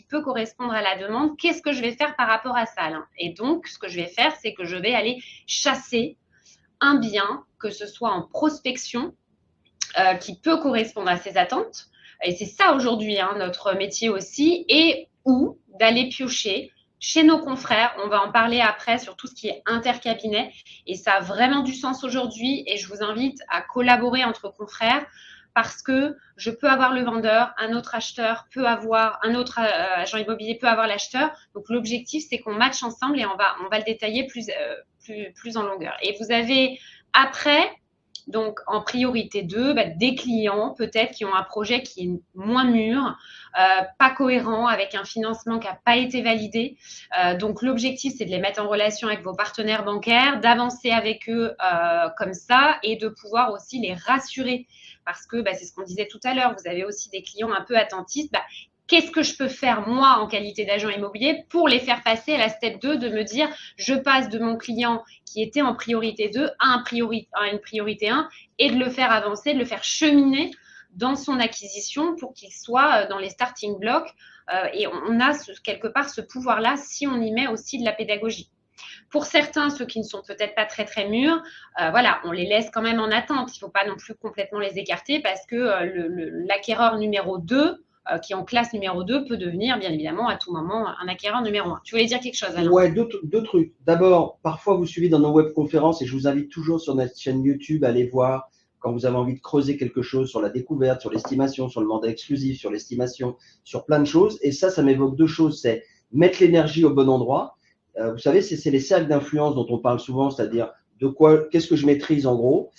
peut correspondre à la demande, qu'est-ce que je vais faire par rapport à ça, Alain? Et donc, ce que je vais faire, c'est que je vais aller chasser un bien, que ce soit en prospection, qui peut correspondre à ses attentes. Et c'est ça aujourd'hui, notre métier aussi. Et ou d'aller piocher chez nos confrères. On va en parler après sur tout ce qui est intercabinet. Et ça a vraiment du sens aujourd'hui. Et je vous invite à collaborer entre confrères parce que je peux avoir le vendeur, un autre acheteur peut avoir, un autre agent immobilier peut avoir l'acheteur. Donc, l'objectif, c'est qu'on matche ensemble et on va le détailler plus en longueur. Et vous avez après Donc, en priorité 2, des clients peut-être qui ont un projet qui est moins mûr, pas cohérent, avec un financement qui n'a pas été validé. Donc, l'objectif, c'est de les mettre en relation avec vos partenaires bancaires, d'avancer avec eux comme ça et de pouvoir aussi les rassurer. Parce que c'est ce qu'on disait tout à l'heure, vous avez aussi des clients un peu attentistes. Qu'est-ce que je peux faire, moi, en qualité d'agent immobilier, pour les faire passer à la step 2, de me dire, je passe de mon client qui était en priorité 2 à une priorité 1 et de le faire avancer, de le faire cheminer dans son acquisition pour qu'il soit dans les starting blocks. Et on a quelque part ce pouvoir-là si on y met aussi de la pédagogie. Pour certains, ceux qui ne sont peut-être pas très très mûrs, voilà, on les laisse quand même en attente. Il ne faut pas non plus complètement les écarter parce que l'acquéreur numéro 2, qui est en classe numéro 2, peut devenir bien évidemment à tout moment un acquéreur numéro 1. Tu voulais dire quelque chose, Alain? Ouais, deux trucs. D'abord, parfois vous suivez dans nos webconférences et je vous invite toujours sur notre chaîne YouTube à aller voir quand vous avez envie de creuser quelque chose sur la découverte, sur l'estimation, sur le mandat exclusif, sur l'estimation, sur plein de choses. Et ça m'évoque deux choses. C'est mettre l'énergie au bon endroit. Vous savez, c'est les cercles d'influence dont on parle souvent, c'est-à-dire qu'est-ce que je maîtrise en gros,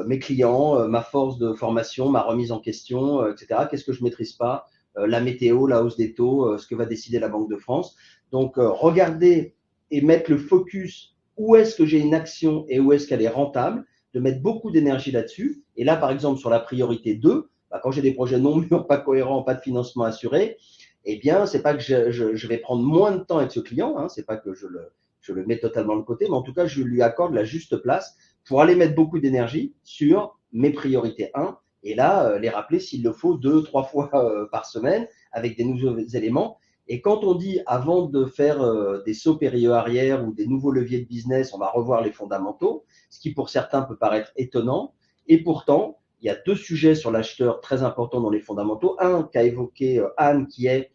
mes clients, ma force de formation, ma remise en question, etc. Qu'est-ce que je maîtrise pas, la météo, la hausse des taux, ce que va décider la Banque de France. Donc, regarder et mettre le focus où est-ce que j'ai une action et où est-ce qu'elle est rentable, de mettre beaucoup d'énergie là-dessus. Et là, par exemple, sur la priorité 2, quand j'ai des projets non mûrs, pas cohérents, pas de financement assuré, eh bien, c'est pas que je vais prendre moins de temps avec ce client, hein, c'est pas que je le mets totalement de côté, mais en tout cas, je lui accorde la juste place pour aller mettre beaucoup d'énergie sur mes priorités 1 et là, les rappeler s'il le faut 2-3 fois par semaine avec des nouveaux éléments. Et quand on dit avant de faire des sauts périlleux arrière ou des nouveaux leviers de business, on va revoir les fondamentaux, ce qui pour certains peut paraître étonnant. Et pourtant, il y a deux sujets sur l'acheteur très importants dans les fondamentaux. Un qu'a évoqué Anne, qui est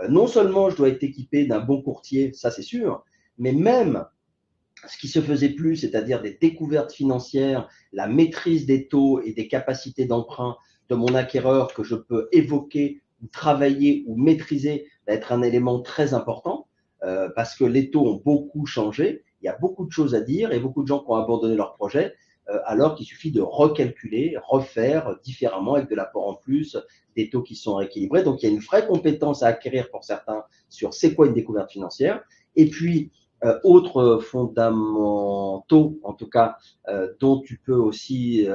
non seulement je dois être équipé d'un bon courtier, ça c'est sûr, mais même ce qui se faisait plus, c'est-à-dire des découvertes financières, la maîtrise des taux et des capacités d'emprunt de mon acquéreur que je peux évoquer ou travailler ou maîtriser, va être un élément très important parce que les taux ont beaucoup changé. Il y a beaucoup de choses à dire et beaucoup de gens qui ont abandonné leur projet alors qu'il suffit de recalculer, refaire différemment avec de l'apport en plus, des taux qui sont rééquilibrés. Donc, il y a une vraie compétence à acquérir pour certains sur c'est quoi une découverte financière. Et puis, autres fondamentaux, en tout cas, dont tu peux aussi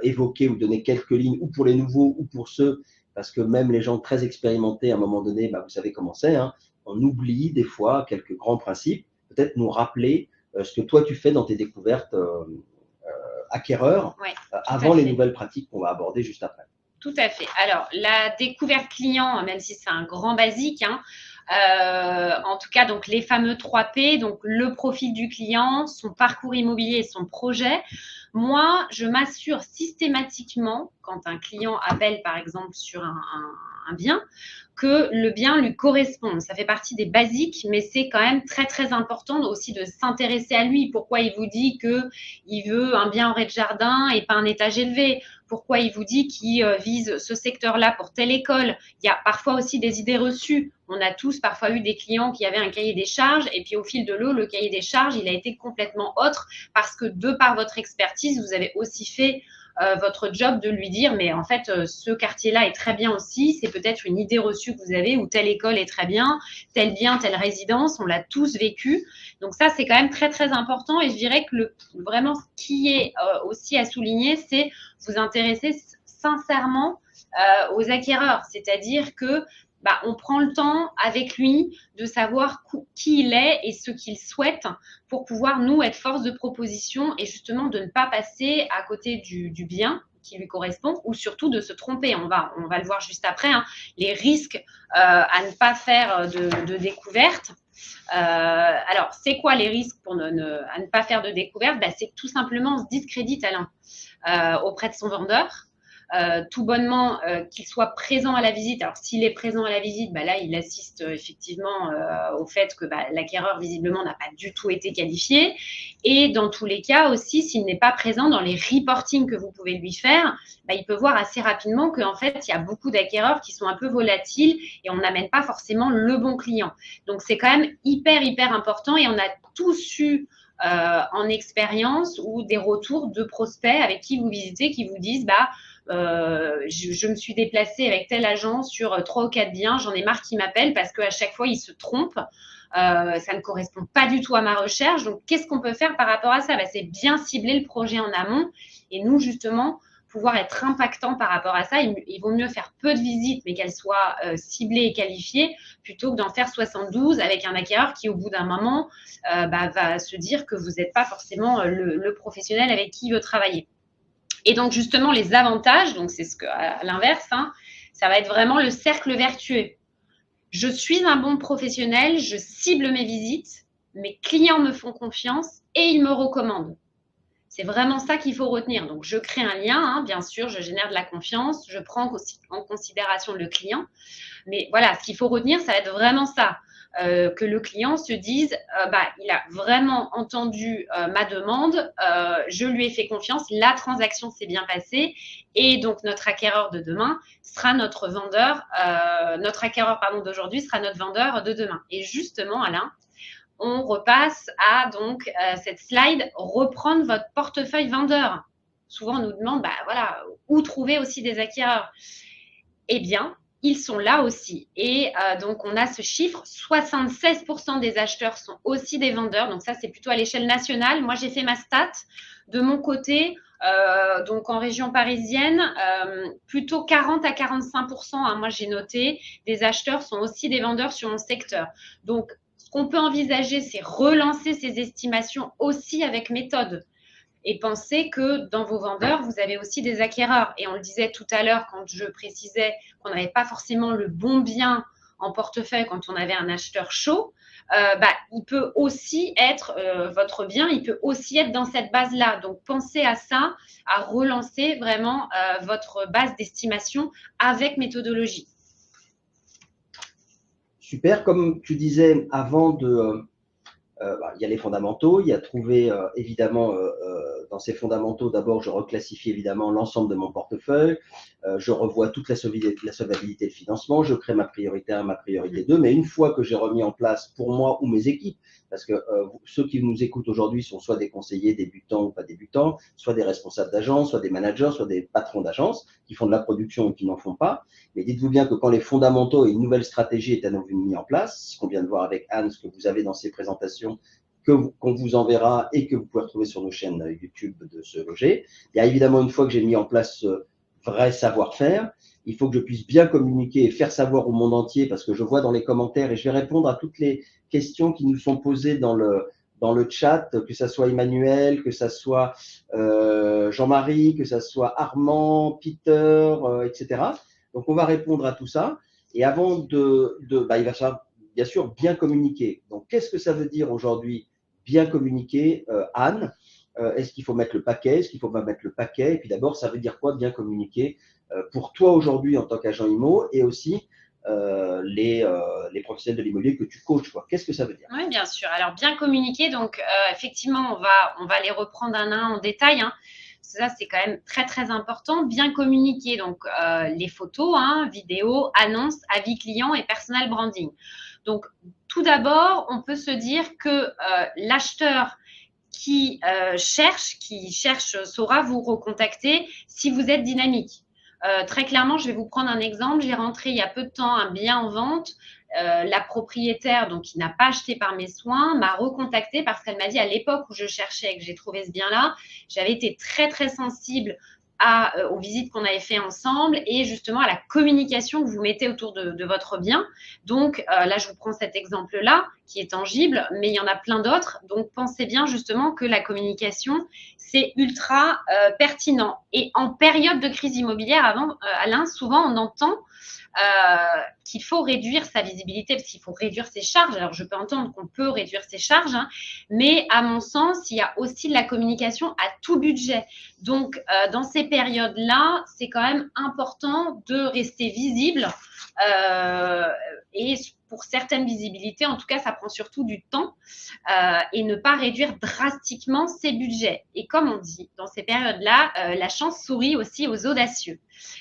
évoquer ou donner quelques lignes, ou pour les nouveaux, ou pour ceux, parce que même les gens très expérimentés, à un moment donné, vous savez comment c'est, hein, on oublie des fois quelques grands principes, peut-être nous rappeler ce que toi tu fais dans tes découvertes acquéreurs, Ouais, avant les nouvelles pratiques qu'on va aborder juste après. Tout à fait. Alors, la découverte client, même si c'est un grand basique, hein, en tout cas, donc les fameux 3P, donc le profil du client, son parcours immobilier et son projet. Moi, je m'assure systématiquement, quand un client appelle par exemple sur un bien, que le bien lui corresponde. Ça fait partie des basiques, mais c'est quand même très très important aussi de s'intéresser à lui. Pourquoi il vous dit qu'il veut un bien en rez-de-jardin et pas un étage élevé? Pourquoi il vous dit qu'il vise ce secteur-là pour telle école? Il y a parfois aussi des idées reçues. On a tous parfois eu des clients qui avaient un cahier des charges et puis au fil de l'eau, le cahier des charges, il a été complètement autre parce que de par votre expertise, vous avez aussi fait votre job de lui dire mais en fait ce quartier-là est très bien aussi, c'est peut-être une idée reçue que vous avez ou telle école est très bien, tel bien, telle résidence, on l'a tous vécu. Donc ça c'est quand même très très important et je dirais que vraiment ce qui est aussi à souligner, c'est vous intéresser sincèrement aux acquéreurs, c'est-à-dire que on prend le temps avec lui de savoir qui il est et ce qu'il souhaite pour pouvoir, nous, être force de proposition et justement de ne pas passer à côté du bien qui lui correspond ou surtout de se tromper. On va le voir juste après, hein, les risques à ne pas faire de découverte. Alors, c'est quoi les risques à ne pas faire de découverte? C'est que tout simplement, on se discrédite, Alain, auprès de son vendeur. tout bonnement qu'il soit présent à la visite. Alors, s'il est présent à la visite, là, il assiste effectivement au fait que l'acquéreur, visiblement, n'a pas du tout été qualifié. Et dans tous les cas aussi, s'il n'est pas présent dans les reportings que vous pouvez lui faire, il peut voir assez rapidement qu'en fait, il y a beaucoup d'acquéreurs qui sont un peu volatiles et on n'amène pas forcément le bon client. Donc, c'est quand même hyper important et on a tous eu en expérience ou des retours de prospects avec qui vous visitez qui vous disent je me suis déplacée avec tel agent sur 3 ou 4 biens, j'en ai marre qu'il m'appelle parce qu'à chaque fois, il se trompe. Ça ne correspond pas du tout à ma recherche. Donc, qu'est-ce qu'on peut faire par rapport à ça? C'est bien cibler le projet en amont et nous, justement, pouvoir être impactant par rapport à ça. Il vaut mieux faire peu de visites, mais qu'elles soient ciblées et qualifiées, plutôt que d'en faire 72 avec un acquéreur qui, au bout d'un moment, va se dire que vous n'êtes pas forcément le professionnel avec qui il veut travailler. Et donc, justement, les avantages, donc c'est à l'inverse, ça va être vraiment le cercle vertueux. Je suis un bon professionnel, je cible mes visites, mes clients me font confiance et ils me recommandent. C'est vraiment ça qu'il faut retenir. Donc, je crée un lien, bien sûr, je génère de la confiance, je prends aussi en considération le client. Mais voilà, ce qu'il faut retenir, ça va être vraiment ça. Que le client se dise, il a vraiment entendu ma demande, je lui ai fait confiance, la transaction s'est bien passée et donc notre acquéreur de demain sera notre vendeur, notre acquéreur d'aujourd'hui sera notre vendeur de demain. Et justement, Alain, on repasse à donc cette slide, reprendre votre portefeuille vendeur. Souvent, on nous demande, où trouver aussi des acquéreurs? Eh bien, ils sont là aussi. Et donc, on a ce chiffre, 76% des acheteurs sont aussi des vendeurs. Donc, ça, c'est plutôt à l'échelle nationale. Moi, j'ai fait ma stat de mon côté. Donc, en région parisienne, plutôt 40 à 45%, moi, j'ai noté, des acheteurs sont aussi des vendeurs sur mon secteur. Donc, ce qu'on peut envisager, c'est relancer ces estimations aussi avec méthode. Et pensez que dans vos vendeurs, vous avez aussi des acquéreurs. Et on le disait tout à l'heure quand je précisais qu'on n'avait pas forcément le bon bien en portefeuille quand on avait un acheteur chaud. Il peut aussi être, votre bien, il peut aussi être dans cette base-là. Donc, pensez à ça, à relancer vraiment votre base d'estimation avec méthodologie. Super, comme tu disais avant il y a les fondamentaux, il y a trouvé évidemment dans ces fondamentaux, d'abord je reclassifie évidemment l'ensemble de mon portefeuille, je revois toute la solvabilité et le financement, je crée ma priorité 1, ma priorité 2, mais une fois que j'ai remis en place pour moi ou mes équipes, parce que ceux qui nous écoutent aujourd'hui sont soit des conseillers débutants ou pas débutants, soit des responsables d'agence, soit des managers, soit des patrons d'agence qui font de la production ou qui n'en font pas. Mais dites-vous bien que quand les fondamentaux et une nouvelle stratégie est à nouveau mis en place, ce qu'on vient de voir avec Anne, ce que vous avez dans ces présentations, qu'on vous enverra et que vous pouvez retrouver sur nos chaînes YouTube de Se Loger, il y a évidemment une fois que j'ai mis en place ce vrai savoir-faire, il faut que je puisse bien communiquer et faire savoir au monde entier, parce que je vois dans les commentaires, et je vais répondre à toutes les questions qui nous sont posées dans le chat, que ça soit Emmanuel, que ça soit Jean-Marie, que ça soit Armand, Peter, etc. Donc, on va répondre à tout ça. Et avant il va falloir, bien sûr, bien communiquer. Donc, qu'est-ce que ça veut dire aujourd'hui, bien communiquer, Anne? Est-ce qu'il faut mettre le paquet? Est-ce qu'il ne faut pas mettre le paquet? Et puis d'abord, ça veut dire quoi, bien communiquer pour toi aujourd'hui en tant qu'agent IMO et aussi les professionnels de l'immobilier que tu coaches, quoi. Qu'est-ce que ça veut dire? Oui, bien sûr. Alors, bien communiquer, donc effectivement, on va les reprendre un à un en détail. Ça, c'est quand même très, très important. Bien communiquer, donc les photos, vidéos, annonces, avis clients et personal branding. Donc, tout d'abord, on peut se dire que l'acheteur qui cherche saura vous recontacter si vous êtes dynamique. Très clairement, je vais vous prendre un exemple. J'ai rentré il y a peu de temps un bien en vente. La propriétaire, donc qui n'a pas acheté par mes soins, m'a recontacté parce qu'elle m'a dit à l'époque où je cherchais et que j'ai trouvé ce bien-là, j'avais été très, très sensible aux visites qu'on avait fait ensemble et justement à la communication que vous mettez autour de votre bien. Donc là, je vous prends cet exemple-là qui est tangible, mais il y en a plein d'autres. Donc, pensez bien justement que la communication, c'est ultra pertinent. Et en période de crise immobilière, Alain, souvent on entend qu'il faut réduire sa visibilité parce qu'il faut réduire ses charges. Alors, je peux entendre qu'on peut réduire ses charges, hein, mais à mon sens, il y a aussi de la communication à tout budget. Donc, dans ces périodes-là, c'est quand même important de rester visible et pour certaines visibilités, en tout cas, ça prend surtout du temps et ne pas réduire drastiquement ses budgets. Et comme on dit, dans ces périodes-là, la chance sourit aussi aux audacieux.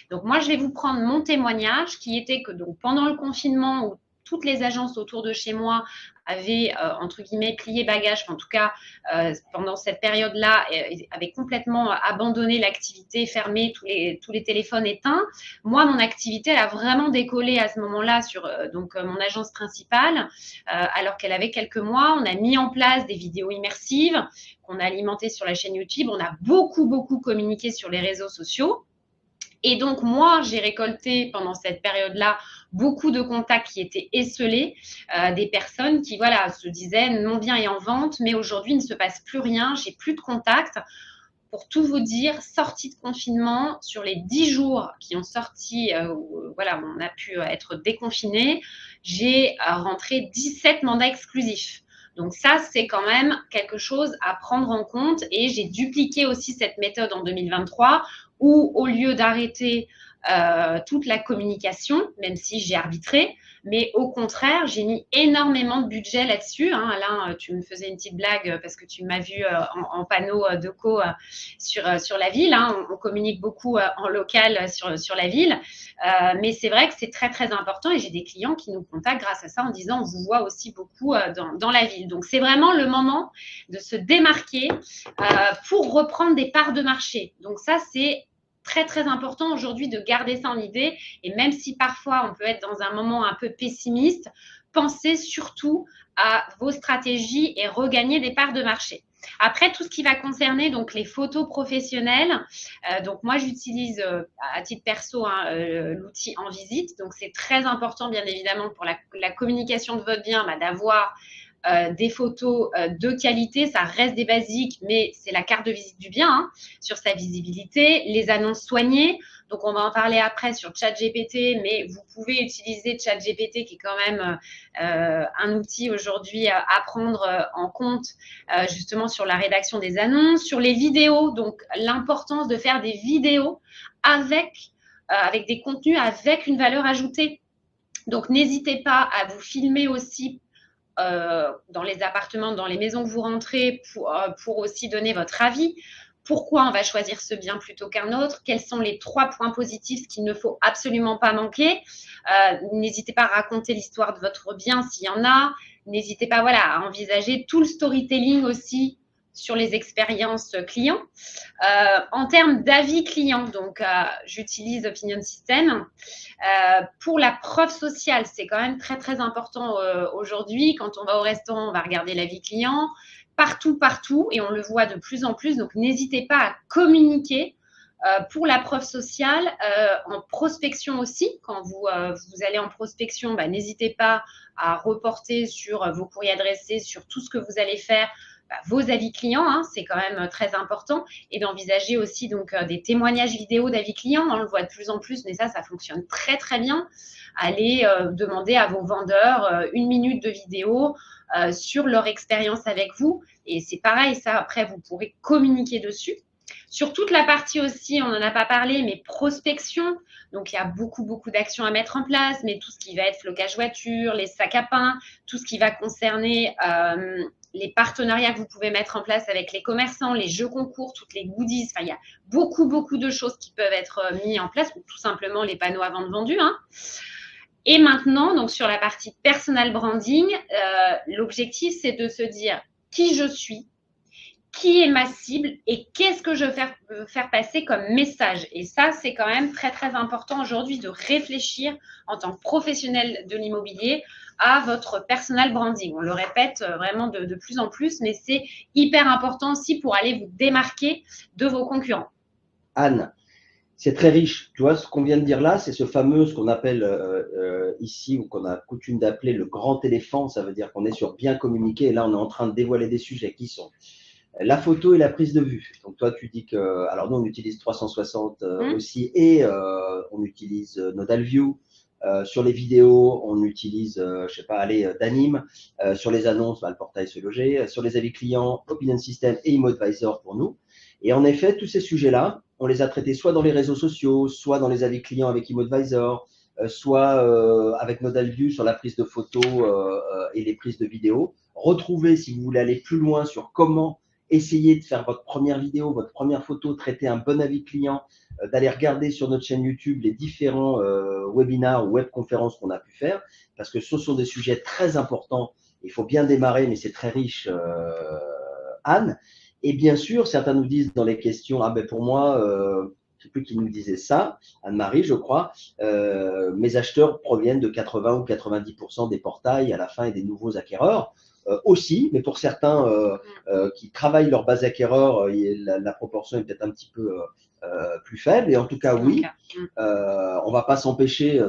Donc, moi, je vais vous prendre mon témoignage qui était que donc, pendant le confinement où toutes les agences autour de chez moi avaient, entre guillemets, plié bagages, en tout cas, pendant cette période-là, avaient complètement abandonné l'activité, fermé, tous les téléphones éteints. Moi, mon activité, elle a vraiment décollé à ce moment-là sur mon agence principale, alors qu'elle avait quelques mois. On a mis en place des vidéos immersives qu'on a alimentées sur la chaîne YouTube. On a beaucoup, beaucoup communiqué sur les réseaux sociaux. Et donc, moi, j'ai récolté pendant cette période-là beaucoup de contacts qui étaient esselés, des personnes qui, voilà, se disaient « mon bien est en vente, mais aujourd'hui, il ne se passe plus rien, j'ai plus de contacts ». Pour tout vous dire, sortie de confinement, sur les 10 jours qui ont sorti, voilà, on a pu être déconfinés, j'ai rentré 17 mandats exclusifs. Donc ça, c'est quand même quelque chose à prendre en compte et j'ai dupliqué aussi cette méthode en 2023 où au lieu d'arrêter toute la communication, même si j'ai arbitré, mais au contraire, j'ai mis énormément de budget là-dessus. Hein. Alain, tu me faisais une petite blague parce que tu m'as vu en panneau de co sur la ville. Hein. On communique beaucoup en local sur la ville. Mais c'est vrai que c'est très, très important et j'ai des clients qui nous contactent grâce à ça en disant on vous voit aussi beaucoup dans la ville. Donc, c'est vraiment le moment de se démarquer pour reprendre des parts de marché. Donc, ça, c'est très, très important aujourd'hui de garder ça en idée. Et même si parfois on peut être dans un moment un peu pessimiste, pensez surtout à vos stratégies et regagner des parts de marché. Après, tout ce qui va concerner donc les photos professionnelles, donc moi j'utilise à titre perso l'outil En Visite. Donc c'est très important bien évidemment pour la communication de votre bien d'avoir des photos de qualité, ça reste des basiques, mais c'est la carte de visite du bien hein, sur sa visibilité, les annonces soignées. Donc, on va en parler après sur ChatGPT, mais vous pouvez utiliser ChatGPT qui est quand même un outil aujourd'hui à prendre en compte justement sur la rédaction des annonces, sur les vidéos. Donc, l'importance de faire des vidéos avec des contenus avec une valeur ajoutée. Donc, n'hésitez pas à vous filmer aussi dans les appartements, dans les maisons que vous rentrez pour aussi donner votre avis. Pourquoi on va choisir ce bien plutôt qu'un autre? Quels sont les 3 points positifs qu'il ne faut absolument pas manquer? N'hésitez pas à raconter l'histoire de votre bien s'il y en a. N'hésitez pas à envisager tout le storytelling aussi sur les expériences clients. En termes d'avis clients, donc j'utilise Opinion System. Pour la preuve sociale, c'est quand même très, très important aujourd'hui. Quand on va au restaurant, on va regarder l'avis client. Partout, et on le voit de plus en plus. Donc, n'hésitez pas à communiquer pour la preuve sociale, en prospection aussi. Quand vous allez en prospection, n'hésitez pas à reporter sur vos courriers adressés, sur tout ce que vous allez faire, vos avis clients, hein, c'est quand même très important, et d'envisager aussi donc des témoignages vidéo d'avis clients. On le voit de plus en plus, mais ça fonctionne très très bien. Allez demander à vos vendeurs 1 minute de vidéo sur leur expérience avec vous, et c'est pareil, ça après vous pourrez communiquer dessus. Sur toute la partie aussi, on n'en a pas parlé, mais prospection. Donc, il y a beaucoup d'actions à mettre en place, mais tout ce qui va être flocage voiture, les sacs à pain, tout ce qui va concerner les partenariats que vous pouvez mettre en place avec les commerçants, les jeux concours, toutes les goodies. Enfin, il y a beaucoup de choses qui peuvent être mises en place, ou tout simplement les panneaux à vente vendus. Hein. Et maintenant, donc sur la partie personal branding, l'objectif, c'est de se dire qui je suis, qui est ma cible et qu'est-ce que je veux faire passer comme message. Et ça, c'est quand même très, très important aujourd'hui de réfléchir en tant que professionnel de l'immobilier à votre personal branding. On le répète vraiment de plus en plus, mais c'est hyper important aussi pour aller vous démarquer de vos concurrents. Anne, c'est très riche. Tu vois, ce qu'on vient de dire là, c'est ce fameux, ce qu'on appelle ici, ou qu'on a coutume d'appeler le grand éléphant. Ça veut dire qu'on est sur bien communiquer. Et là, on est en train de dévoiler des sujets qui sont la photo et la prise de vue. Donc toi, tu dis que, alors nous, on utilise 360 aussi, et on utilise Nodal View. Sur les vidéos, on utilise, je sais pas, allez, Danim. Sur les annonces, le portail Se Loger. Sur les avis clients, Opinion System et ImoAdvisor pour nous. Et en effet, tous ces sujets-là, on les a traités soit dans les réseaux sociaux, soit dans les avis clients avec ImoAdvisor, soit avec Nodal View sur la prise de photos et les prises de vidéos. Retrouvez, si vous voulez aller plus loin sur comment essayer de faire votre première vidéo, votre première photo, traiter un bon avis client, d'aller regarder sur notre chaîne YouTube les différents webinars ou webconférences qu'on a pu faire, parce que ce sont des sujets très importants. Il faut bien démarrer, mais c'est très riche, Anne. Et bien sûr, certains nous disent dans les questions, ah ben pour moi, je ne sais plus qui nous disait ça, Anne-Marie, je crois, mes acheteurs proviennent de 80 ou 90% des portails à la fin et des nouveaux acquéreurs. Aussi, mais pour certains qui travaillent leur base acquéreur, la proportion est peut-être un petit peu plus faible. Et en tout cas, oui, on ne va pas s'empêcher,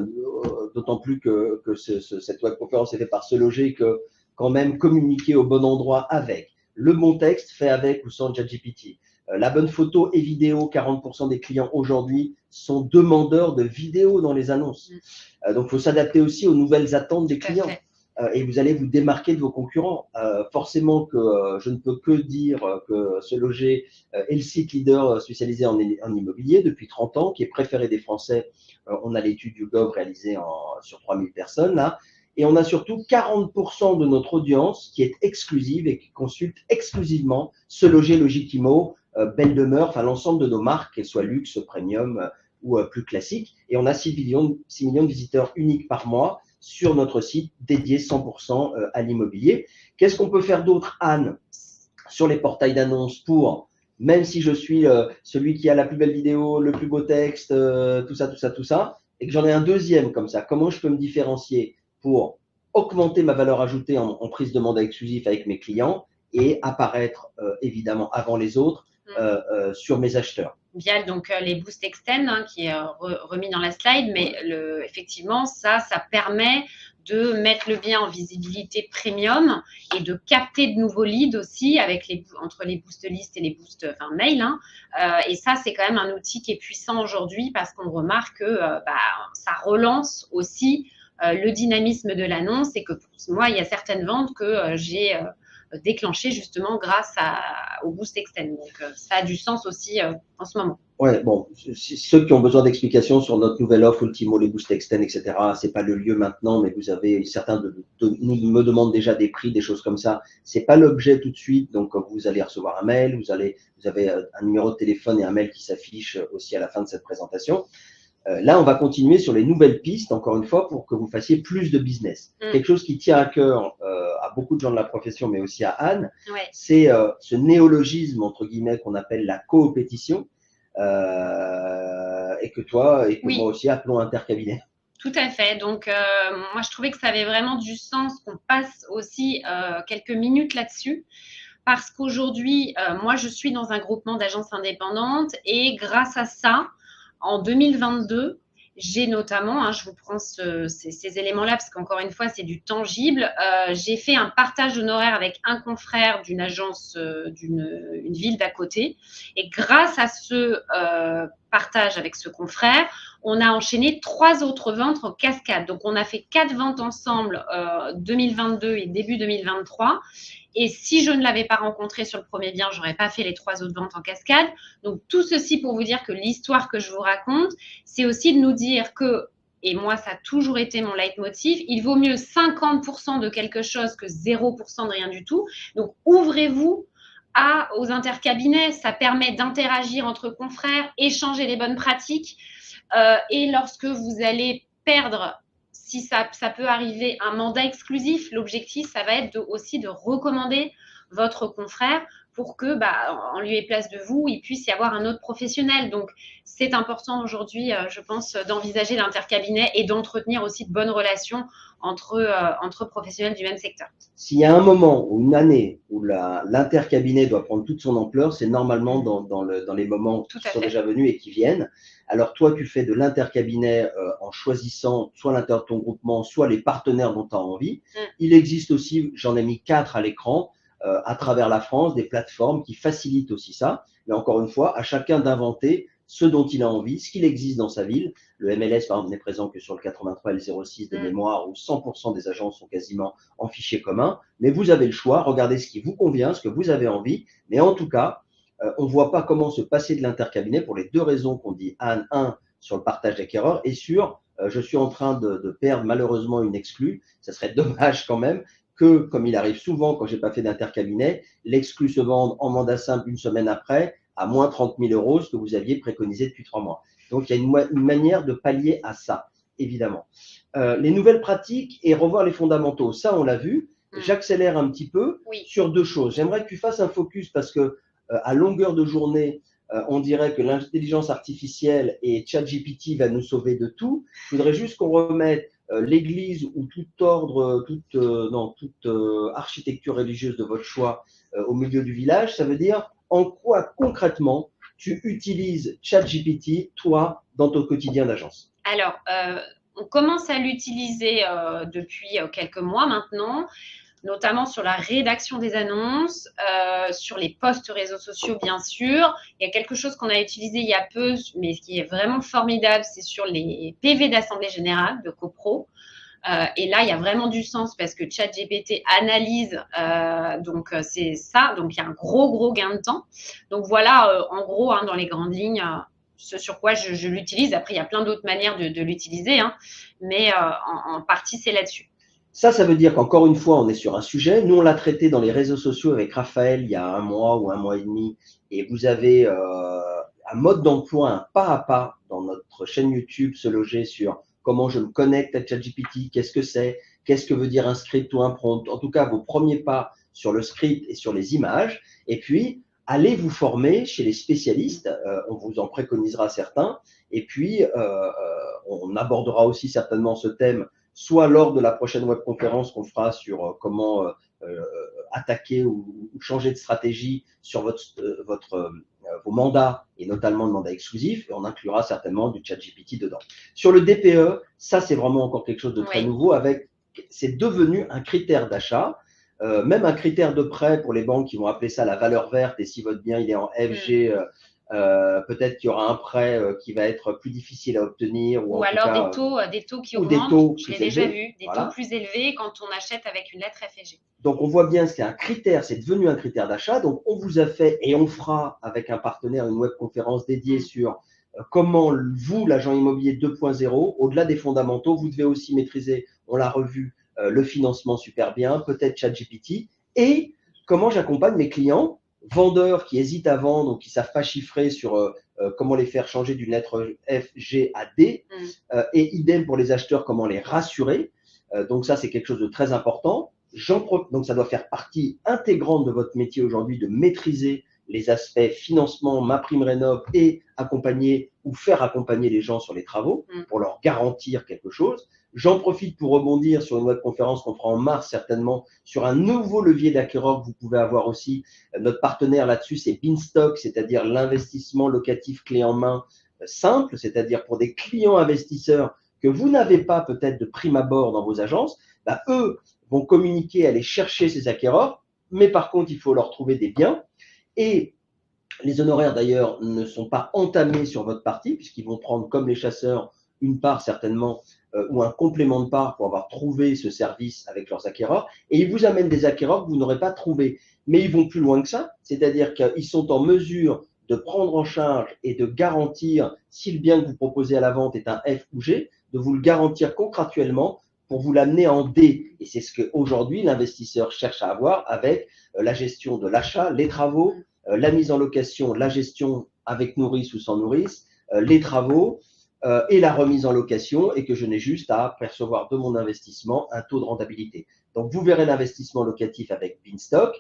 d'autant plus que cette webconférence est faite par Se Loger, que quand même communiquer au bon endroit avec le bon texte fait avec ou sans ChatGPT. La bonne photo et vidéo, 40% des clients aujourd'hui sont demandeurs de vidéos dans les annonces. Donc, il faut s'adapter aussi aux nouvelles attentes des clients. Et vous allez vous démarquer de vos concurrents. Forcément que je ne peux que dire que Se Loger est le site leader spécialisé en immobilier depuis 30 ans, qui est préféré des Français. On a l'étude YouGov réalisée sur 3000 personnes là. Et on a surtout 40% de notre audience qui est exclusive et qui consulte exclusivement Se Loger, Logitimo, Belle Demeure, enfin l'ensemble de nos marques, qu'elles soient luxe, premium ou plus classiques. Et on a 6 millions de visiteurs uniques par mois sur notre site dédié 100% à l'immobilier. Qu'est-ce qu'on peut faire d'autre, Anne, sur les portails d'annonces pour, même si je suis celui qui a la plus belle vidéo, le plus beau texte, tout ça, et que j'en ai un deuxième comme ça, comment je peux me différencier pour augmenter ma valeur ajoutée en prise de mandat exclusif avec mes clients et apparaître évidemment avant les autres sur mes acheteurs. Via donc les boosts extend qui est remis dans la slide, mais effectivement ça permet de mettre le bien en visibilité premium et de capter de nouveaux leads aussi avec entre les boost list et les boost mail. Et ça, c'est quand même un outil qui est puissant aujourd'hui parce qu'on remarque que ça relance aussi le dynamisme de l'annonce et que pour moi, il y a certaines ventes que j'ai déclenchées justement grâce au boost extend. Donc, ça a du sens aussi en ce moment. Ouais, bon, ceux qui ont besoin d'explications sur notre nouvelle offre Ultimo, les boosts extend, etc., c'est pas le lieu maintenant, mais vous avez certains me demandent déjà des prix, des choses comme ça. C'est pas l'objet tout de suite, donc vous allez recevoir un mail, vous avez un numéro de téléphone et un mail qui s'affiche aussi à la fin de cette présentation. Là, on va continuer sur les nouvelles pistes, encore une fois, pour que vous fassiez plus de business. Quelque chose qui tient à cœur à beaucoup de gens de la profession, mais aussi à Anne, c'est ce néologisme, entre guillemets, qu'on appelle la coopétition, et que toi et que moi aussi appelons intercabinet. Tout à fait. Donc, moi, je trouvais que ça avait vraiment du sens qu'on passe aussi quelques minutes là-dessus. Parce qu'aujourd'hui, moi, je suis dans un groupement d'agences indépendantes et grâce à ça, en 2022, j'ai notamment, je vous prends ces éléments-là parce qu'encore une fois, c'est du tangible. J'ai fait un partage d'honoraires avec un confrère d'une agence d'une ville d'à côté. Et grâce à ce partage avec ce confrère, on a enchaîné 3 autres ventes en cascade. Donc, on a fait 4 ventes ensemble 2022 et début 2023. Et si je ne l'avais pas rencontré sur le premier bien, je n'aurais pas fait les 3 autres ventes en cascade. Donc, tout ceci pour vous dire que l'histoire que je vous raconte, c'est aussi de nous dire que, et moi, ça a toujours été mon leitmotiv, il vaut mieux 50% de quelque chose que 0% de rien du tout. Donc, ouvrez-vous aux intercabinets. Ça permet d'interagir entre confrères, échanger les bonnes pratiques. Et lorsque vous allez perdre, si ça peut arriver, un mandat exclusif, l'objectif, ça va être aussi de recommander votre confrère pour que, en lieu et place de vous, il puisse y avoir un autre professionnel. Donc, c'est important aujourd'hui, je pense, d'envisager l'intercabinet et d'entretenir aussi de bonnes relations entre professionnels du même secteur. S'il y a un moment ou une année où l'intercabinet doit prendre toute son ampleur, c'est normalement dans les moments qui sont déjà venus et qui viennent. Alors toi, tu fais de l'intercabinet en choisissant soit l'intérieur de ton groupement, soit les partenaires dont tu as envie. Il existe aussi, j'en ai mis 4 à l'écran, à travers la France, des plateformes qui facilitent aussi ça. Mais encore une fois, à chacun d'inventer ce dont il a envie, ce qu'il existe dans sa ville. Le MLS, par exemple, n'est présent que sur le 83 et le 06 de mémoire, où 100% des agences sont quasiment en fichier commun. Mais vous avez le choix, regardez ce qui vous convient, ce que vous avez envie. Mais en tout cas, on ne voit pas comment se passer de l'intercabinet pour les 2 raisons qu'on dit. Un, sur le partage d'acquéreurs et sur je suis en train de perdre malheureusement une exclue. Ça serait dommage quand même que, comme il arrive souvent quand j'ai pas fait d'intercabinet, l'exclu se vende en mandat simple une semaine après à moins 30 000 €, ce que vous aviez préconisé depuis 3 mois. Donc, il y a une manière de pallier à ça, évidemment. Les nouvelles pratiques et revoir les fondamentaux, ça, on l'a vu. J'accélère un petit peu sur 2 choses. J'aimerais que tu fasses un focus parce que à longueur de journée, on dirait que l'intelligence artificielle et ChatGPT va nous sauver de tout. Je voudrais juste qu'on remette l'église ou tout ordre, toute architecture religieuse de votre choix au milieu du village. Ça veut dire en quoi concrètement tu utilises ChatGPT, toi, dans ton quotidien d'agence? Alors, on commence à l'utiliser depuis quelques mois maintenant, notamment sur la rédaction des annonces, sur les posts réseaux sociaux, bien sûr. Il y a quelque chose qu'on a utilisé il y a peu, mais qui est vraiment formidable, c'est sur les PV d'Assemblée Générale de CoPro. Et là, il y a vraiment du sens parce que ChatGPT analyse, donc c'est ça. Donc, il y a un gros gain de temps. Donc, voilà, en gros, dans les grandes lignes, ce sur quoi je l'utilise. Après, il y a plein d'autres manières de l'utiliser, mais en partie, c'est là-dessus. Ça veut dire qu'encore une fois, on est sur un sujet. Nous, on l'a traité dans les réseaux sociaux avec Raphaël il y a 1 mois ou 1 mois et demi. Et vous avez un mode d'emploi, un pas à pas dans notre chaîne YouTube Se Loger sur comment je me connecte à ChatGPT, qu'est-ce que veut dire un script ou un prompt. En tout cas, vos premiers pas sur le script et sur les images. Et puis, allez vous former chez les spécialistes. On vous en préconisera certains. Et puis, on abordera aussi certainement ce thème soit lors de la prochaine webconférence qu'on fera sur comment attaquer ou changer de stratégie sur vos mandats et notamment le mandat exclusif, et on inclura certainement du ChatGPT dedans. Sur le DPE, ça c'est vraiment encore quelque chose de très nouveau, c'est devenu un critère d'achat, même un critère de prêt pour les banques qui vont appeler ça la valeur verte, et si votre bien il est en FG, peut-être qu'il y aura un prêt qui va être plus difficile à obtenir. Ou alors des taux qui augmentent, je l'ai déjà vu, des taux plus élevés quand on achète avec une lettre FG. Donc, on voit bien que c'est un critère, c'est devenu un critère d'achat. Donc, on vous a fait et on fera avec un partenaire une webconférence dédiée sur comment vous, l'agent immobilier 2.0, au-delà des fondamentaux, vous devez aussi maîtriser, on l'a revu, le financement super bien, peut-être ChatGPT, et comment j'accompagne mes clients vendeurs qui hésitent à vendre ou qui ne savent pas chiffrer sur comment les faire changer d'une lettre F, G à D, et idem pour les acheteurs, comment les rassurer. Donc ça, c'est quelque chose de très important. Donc ça doit faire partie intégrante de votre métier aujourd'hui de maîtriser les aspects financement, MaPrimeRénov' et accompagner ou faire accompagner les gens sur les travaux pour leur garantir quelque chose. J'en profite pour rebondir sur une webconférence qu'on fera en mars certainement sur un nouveau levier d'acquéreur que vous pouvez avoir aussi. Notre partenaire là-dessus, c'est Beanstock, c'est-à-dire l'investissement locatif clé en main simple, c'est-à-dire pour des clients investisseurs que vous n'avez pas peut-être de prime abord dans vos agences, eux vont communiquer, aller chercher ces acquéreurs, mais par contre, il faut leur trouver des biens. Et les honoraires d'ailleurs ne sont pas entamés sur votre partie, puisqu'ils vont prendre comme les chasseurs une part certainement ou un complément de part pour avoir trouvé ce service avec leurs acquéreurs, et ils vous amènent des acquéreurs que vous n'aurez pas trouvés. Mais ils vont plus loin que ça, c'est-à-dire qu'ils sont en mesure de prendre en charge et de garantir, si le bien que vous proposez à la vente est un F ou G, de vous le garantir contractuellement pour vous l'amener en D. Et c'est ce qu'aujourd'hui l'investisseur cherche à avoir avec la gestion de l'achat, les travaux, la mise en location, la gestion avec nourrice ou sans nourrice, les travaux et la remise en location, et que je n'ai juste à percevoir de mon investissement un taux de rentabilité. Donc, vous verrez l'investissement locatif avec Beanstock.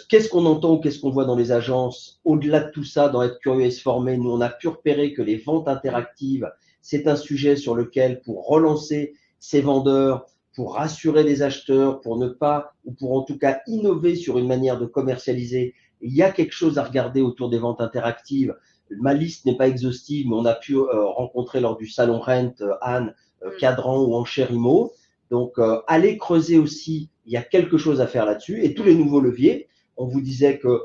Qu'est-ce qu'on entend ou qu'est-ce qu'on voit dans les agences? Au-delà de tout ça, dans être curieux et se former, nous, on a pu repérer que les ventes interactives, c'est un sujet sur lequel, pour relancer ces vendeurs, pour rassurer les acheteurs, pour ne pas, ou pour en tout cas innover sur une manière de commercialiser, il y a quelque chose à regarder autour des ventes interactives. Ma liste n'est pas exhaustive, mais on a pu rencontrer lors du salon Rent, Anne, Cadran ou Enchères Immo. Donc, allez creuser aussi, il y a quelque chose à faire là-dessus. Et tous les nouveaux leviers, on vous disait que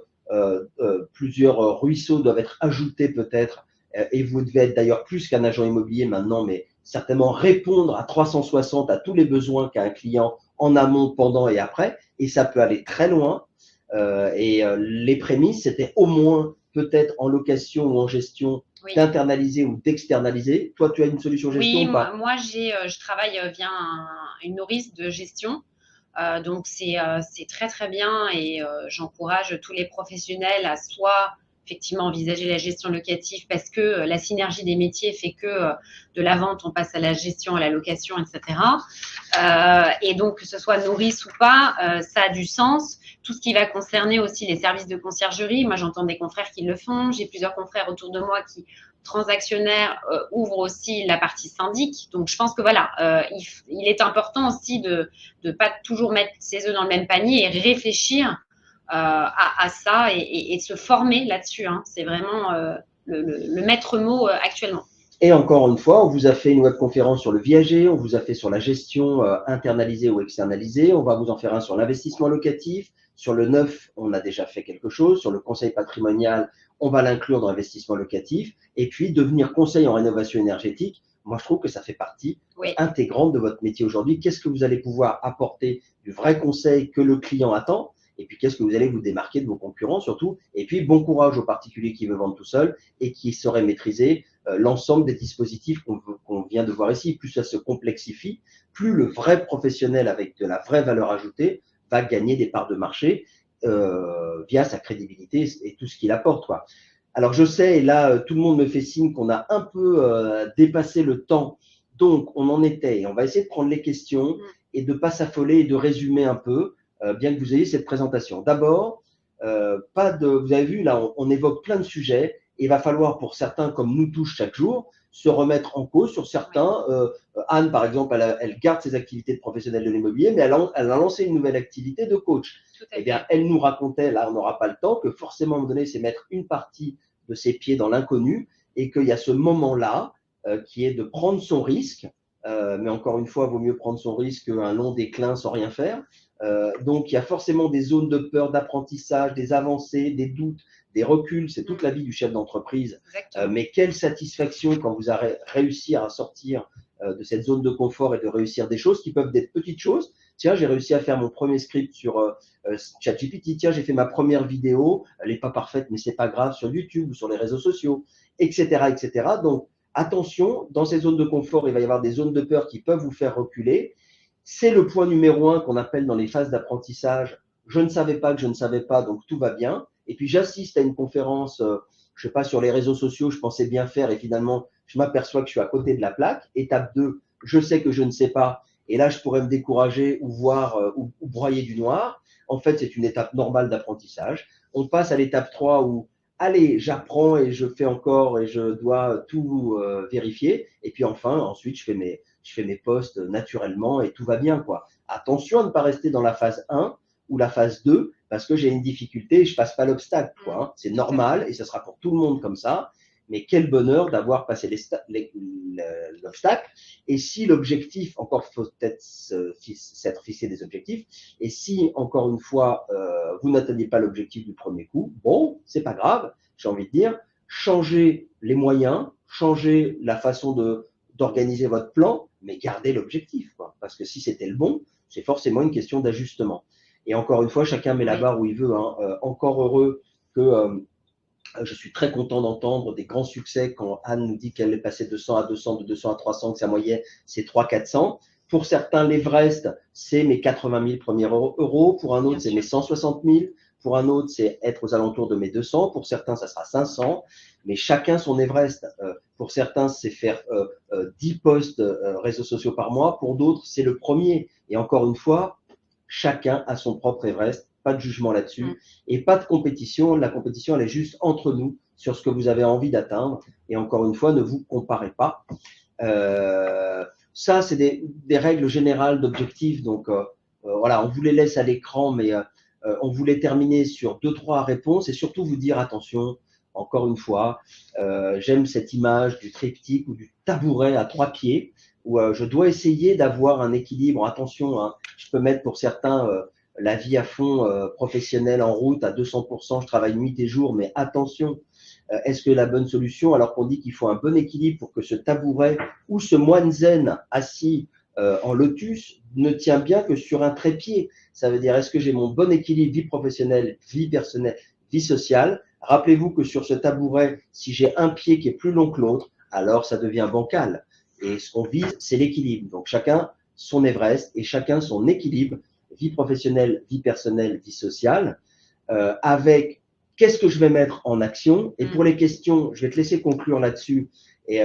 plusieurs ruisseaux doivent être ajoutés peut-être, et vous devez être d'ailleurs plus qu'un agent immobilier maintenant, mais certainement répondre à 360 à tous les besoins qu'a un client en amont, pendant et après. Et ça peut aller très loin. Les prémices, c'était au moins peut-être en location ou en gestion, Oui. d'internaliser ou d'externaliser. Toi, tu as une solution gestion Oui, ou pas? moi je travaille via une nourrice de gestion. Donc c'est très très bien et j'encourage tous les professionnels à soit effectivement envisager la gestion locative parce que la synergie des métiers fait que de la vente on passe à la gestion, à la location, etc. Et donc que ce soit nourrice ou pas, ça a du sens. Tout ce qui va concerner aussi les services de conciergerie, moi j'entends des confrères qui le font, j'ai plusieurs confrères autour de moi qui transactionnaires ouvrent aussi la partie syndic. Donc je pense que voilà, il est important aussi de ne pas toujours mettre ses œufs dans le même panier et réfléchir à ça et se former là-dessus. Hein. C'est vraiment le maître mot actuellement. Et encore une fois, on vous a fait une webconférence sur le viager, on vous a fait sur la gestion internalisée ou externalisée, on va vous en faire un sur l'investissement locatif, sur le neuf, on a déjà fait quelque chose, sur le conseil patrimonial, on va l'inclure dans l'investissement locatif, et puis devenir conseil en rénovation énergétique, moi je trouve que ça fait partie intégrante de votre métier aujourd'hui. Qu'est-ce que vous allez pouvoir apporter du vrai conseil que le client attend? Et puis, qu'est-ce que vous allez vous démarquer de vos concurrents surtout? Et puis, bon courage aux particuliers qui veulent vendre tout seul et qui sauraient maîtriser l'ensemble des dispositifs qu'on vient de voir ici. Plus ça se complexifie, plus le vrai professionnel avec de la vraie valeur ajoutée va gagner des parts de marché via sa crédibilité et tout ce qu'il apporte, quoi. Alors, je sais, et là, tout le monde me fait signe qu'on a un peu dépassé le temps. Donc, on en était. Et on va essayer de prendre les questions et de ne pas s'affoler et de résumer un peu, bien que vous ayez cette présentation. D'abord, vous avez vu, là, on évoque plein de sujets. Et il va falloir, pour certains, comme nous tous chaque jour, se remettre en cause sur certains. Anne, par exemple, elle garde ses activités de professionnelle de l'immobilier, mais elle a lancé une nouvelle activité de coach. Eh bien, elle nous racontait, là, on n'aura pas le temps, que forcément, à un moment donné, c'est mettre une partie de ses pieds dans l'inconnu et qu'il y a ce moment-là qui est de prendre son risque. Mais encore une fois, il vaut mieux prendre son risque qu'un long déclin sans rien faire. Donc, il y a forcément des zones de peur, d'apprentissage, des avancées, des doutes, des reculs. C'est toute la vie du chef d'entreprise. Mais quelle satisfaction quand vous avez réussi à sortir de cette zone de confort et de réussir des choses qui peuvent être petites choses. Tiens, j'ai réussi à faire mon premier script sur ChatGPT. Tiens, j'ai fait ma première vidéo. Elle n'est pas parfaite, mais c'est pas grave, sur YouTube ou sur les réseaux sociaux, etc., etc. Donc, attention, dans ces zones de confort, il va y avoir des zones de peur qui peuvent vous faire reculer. C'est le point numéro 1 qu'on appelle dans les phases d'apprentissage. Je ne savais pas que je ne savais pas, donc tout va bien. Et puis, j'assiste à une conférence, je sais pas, sur les réseaux sociaux, je pensais bien faire et finalement, je m'aperçois que je suis à côté de la plaque. Étape 2, je sais que je ne sais pas. Et là, je pourrais me décourager ou voir ou broyer du noir. En fait, c'est une étape normale d'apprentissage. On passe à l'étape 3 où, allez, j'apprends et je fais encore et je dois tout vérifier. Et puis enfin, ensuite, je fais mes posts naturellement et tout va bien, quoi. Attention à ne pas rester dans la phase 1 ou la phase 2 parce que j'ai une difficulté et je passe pas l'obstacle, quoi. Hein. C'est normal et ce sera pour tout le monde comme ça. Mais quel bonheur d'avoir passé l'obstacle. Et si l'objectif, encore faut peut-être s'être fixé des objectifs, et si, encore une fois, vous n'atteignez pas l'objectif du premier coup, bon, c'est pas grave, j'ai envie de dire, changez les moyens, changez la façon d'organiser votre plan, mais gardez l'objectif, quoi. Parce que si c'était le bon, c'est forcément une question d'ajustement. Et encore une fois, chacun met la barre où il veut. Hein. Encore heureux que je suis très content d'entendre des grands succès quand Anne nous dit qu'elle est passée de 100 à 200, de 200 à 300, que sa moyenne, c'est 300-400. Pour certains, l'Everest, c'est mes 80 000 premiers euros. Pour un autre, c'est mes 160 000. Pour un autre, c'est être aux alentours de mes 200. Pour certains, ça sera 500. Mais chacun son Everest. Pour certains, c'est faire 10 posts réseaux sociaux par mois. Pour d'autres, c'est le premier. Et encore une fois, chacun a son propre Everest. pas de jugement là-dessus, et pas de compétition. La compétition, elle est juste entre nous sur ce que vous avez envie d'atteindre. Et encore une fois, ne vous comparez pas. Ça, c'est des règles générales d'objectifs. Donc, voilà, on vous les laisse à l'écran, mais on voulait terminer sur 2-3 réponses et surtout vous dire attention, encore une fois, j'aime cette image du triptyque ou du tabouret à 3 pieds où je dois essayer d'avoir un équilibre. Attention, hein, je peux mettre pour certains la vie à fond professionnelle en route à 200%, je travaille nuit et jour, mais attention, est-ce que la bonne solution, alors qu'on dit qu'il faut un bon équilibre pour que ce tabouret ou ce moine zen assis en lotus ne tient bien que sur un trépied. Ça veut dire, est-ce que j'ai mon bon équilibre vie professionnelle, vie personnelle, vie sociale? Rappelez-vous que sur ce tabouret, si j'ai un pied qui est plus long que l'autre, alors ça devient bancal. Et ce qu'on vise, c'est l'équilibre. Donc chacun son Everest et chacun son équilibre, vie professionnelle, vie personnelle, vie sociale, avec qu'est-ce que je vais mettre en action. Et pour les questions, je vais te laisser conclure là-dessus. Et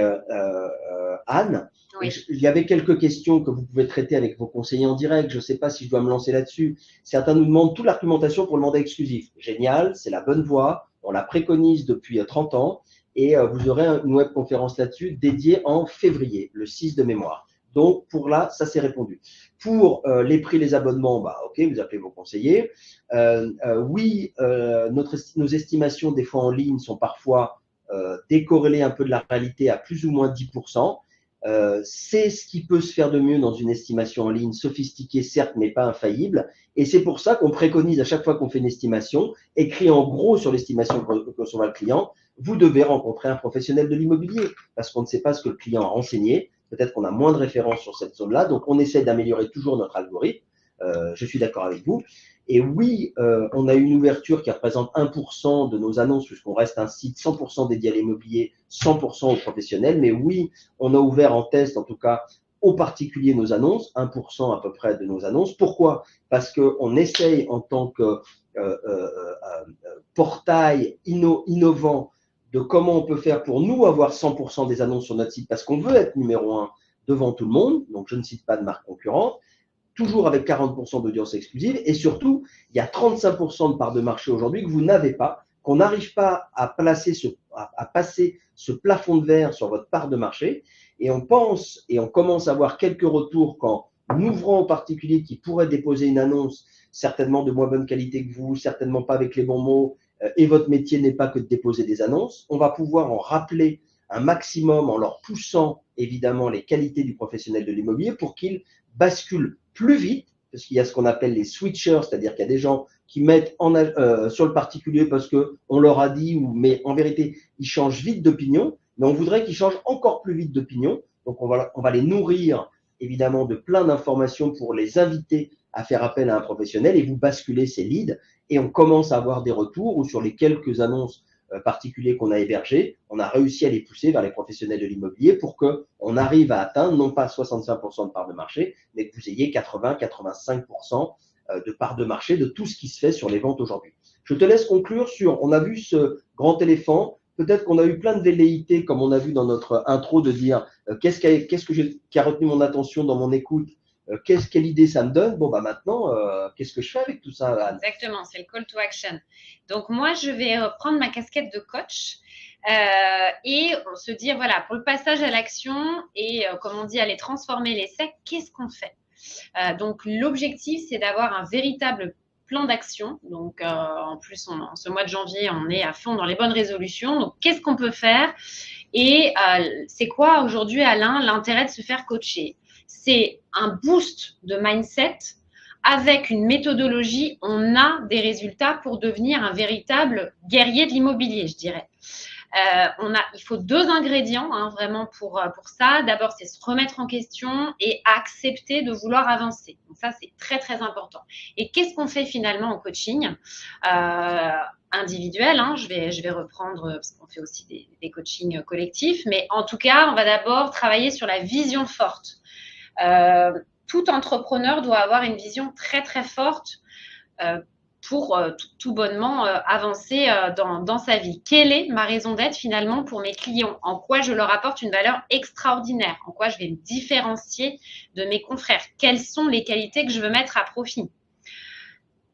Anne, Oui. il y avait quelques questions que vous pouvez traiter avec vos conseillers en direct. Je ne sais pas si je dois me lancer là-dessus. Certains nous demandent toute l'argumentation pour le mandat exclusif. Génial, c'est la bonne voie. On la préconise depuis 30 ans. Et vous aurez une webconférence là-dessus dédiée en février, le 6 de mémoire. Donc, pour là, ça c'est répondu. Pour les prix, les abonnements, bah, ok, vous appelez vos conseillers. Oui, nos estimations des fois en ligne sont parfois décorrélées un peu de la réalité à plus ou moins 10%. C'est ce qui peut se faire de mieux dans une estimation en ligne, sophistiquée certes, mais pas infaillible. Et c'est pour ça qu'on préconise à chaque fois qu'on fait une estimation, écrit en gros sur l'estimation que recevra le client, vous devez rencontrer un professionnel de l'immobilier, parce qu'on ne sait pas ce que le client a renseigné. Peut-être qu'on a moins de références sur cette zone-là, donc on essaie d'améliorer toujours notre algorithme. Je suis d'accord avec vous. Et oui, on a une ouverture qui représente 1% de nos annonces, puisqu'on reste un site 100% dédié à l'immobilier, 100% aux professionnels. Mais oui, on a ouvert en test, en tout cas, aux particuliers nos annonces, 1% à peu près de nos annonces. Pourquoi? Parce qu'on essaye en tant que portail innovant de comment on peut faire pour nous avoir 100% des annonces sur notre site, parce qu'on veut être numéro 1 devant tout le monde. Donc, je ne cite pas de marque concurrente. Toujours avec 40% d'audience exclusive. Et surtout, il y a 35% de part de marché aujourd'hui que vous n'avez pas, qu'on n'arrive pas à passer ce plafond de verre sur votre part de marché. Et on pense et on commence à avoir quelques retours qu'en ouvrant aux particuliers qui pourraient déposer une annonce, certainement de moins bonne qualité que vous, certainement pas avec les bons mots, et votre métier n'est pas que de déposer des annonces, on va pouvoir en rappeler un maximum en leur poussant évidemment les qualités du professionnel de l'immobilier pour qu'ils basculent plus vite, parce qu'il y a ce qu'on appelle les switchers, c'est-à-dire qu'il y a des gens qui mettent sur le particulier parce qu'on leur a dit, mais en vérité, ils changent vite d'opinion, mais on voudrait qu'ils changent encore plus vite d'opinion. Donc, on va les nourrir, évidemment, de plein d'informations pour les inviter à faire appel à un professionnel et vous basculez ces leads. Et on commence à avoir des retours où sur les quelques annonces particuliers qu'on a hébergés, on a réussi à les pousser vers les professionnels de l'immobilier pour qu'on arrive à atteindre non pas 65% de part de marché, mais que vous ayez 80-85% de part de marché de tout ce qui se fait sur les ventes aujourd'hui. Je te laisse conclure sur, on a vu ce grand éléphant, peut-être qu'on a eu plein de velléités, comme on a vu dans notre intro, de dire qu'est-ce qui a retenu mon attention dans mon écoute, quelle idée ça me donne. Bon, bah maintenant, qu'est-ce que je fais avec tout ça, Anne? Exactement, c'est le call to action. Donc, moi, je vais prendre ma casquette de coach et se dire, voilà, pour le passage à l'action et, comme on dit, aller transformer l'essai, qu'est-ce qu'on fait? Donc, l'objectif, c'est d'avoir un véritable plan d'action. Donc, en plus, en ce mois de janvier, on est à fond dans les bonnes résolutions. Donc, qu'est-ce qu'on peut faire? Et c'est quoi aujourd'hui, Alain, l'intérêt de se faire coacher? C'est un boost de mindset. Avec une méthodologie, on a des résultats pour devenir un véritable guerrier de l'immobilier, je dirais. Il faut 2 ingrédients vraiment pour ça. D'abord, c'est se remettre en question et accepter de vouloir avancer. Donc ça, c'est très, très important. Et qu'est-ce qu'on fait finalement en coaching individuel, je vais reprendre, parce qu'on fait aussi des coachings collectifs. Mais en tout cas, on va d'abord travailler sur la vision forte. Tout entrepreneur doit avoir une vision très, très forte pour tout bonnement avancer dans sa vie. Quelle est ma raison d'être finalement pour mes clients? En quoi je leur apporte une valeur extraordinaire? En quoi je vais me différencier de mes confrères? Quelles sont les qualités que je veux mettre à profit?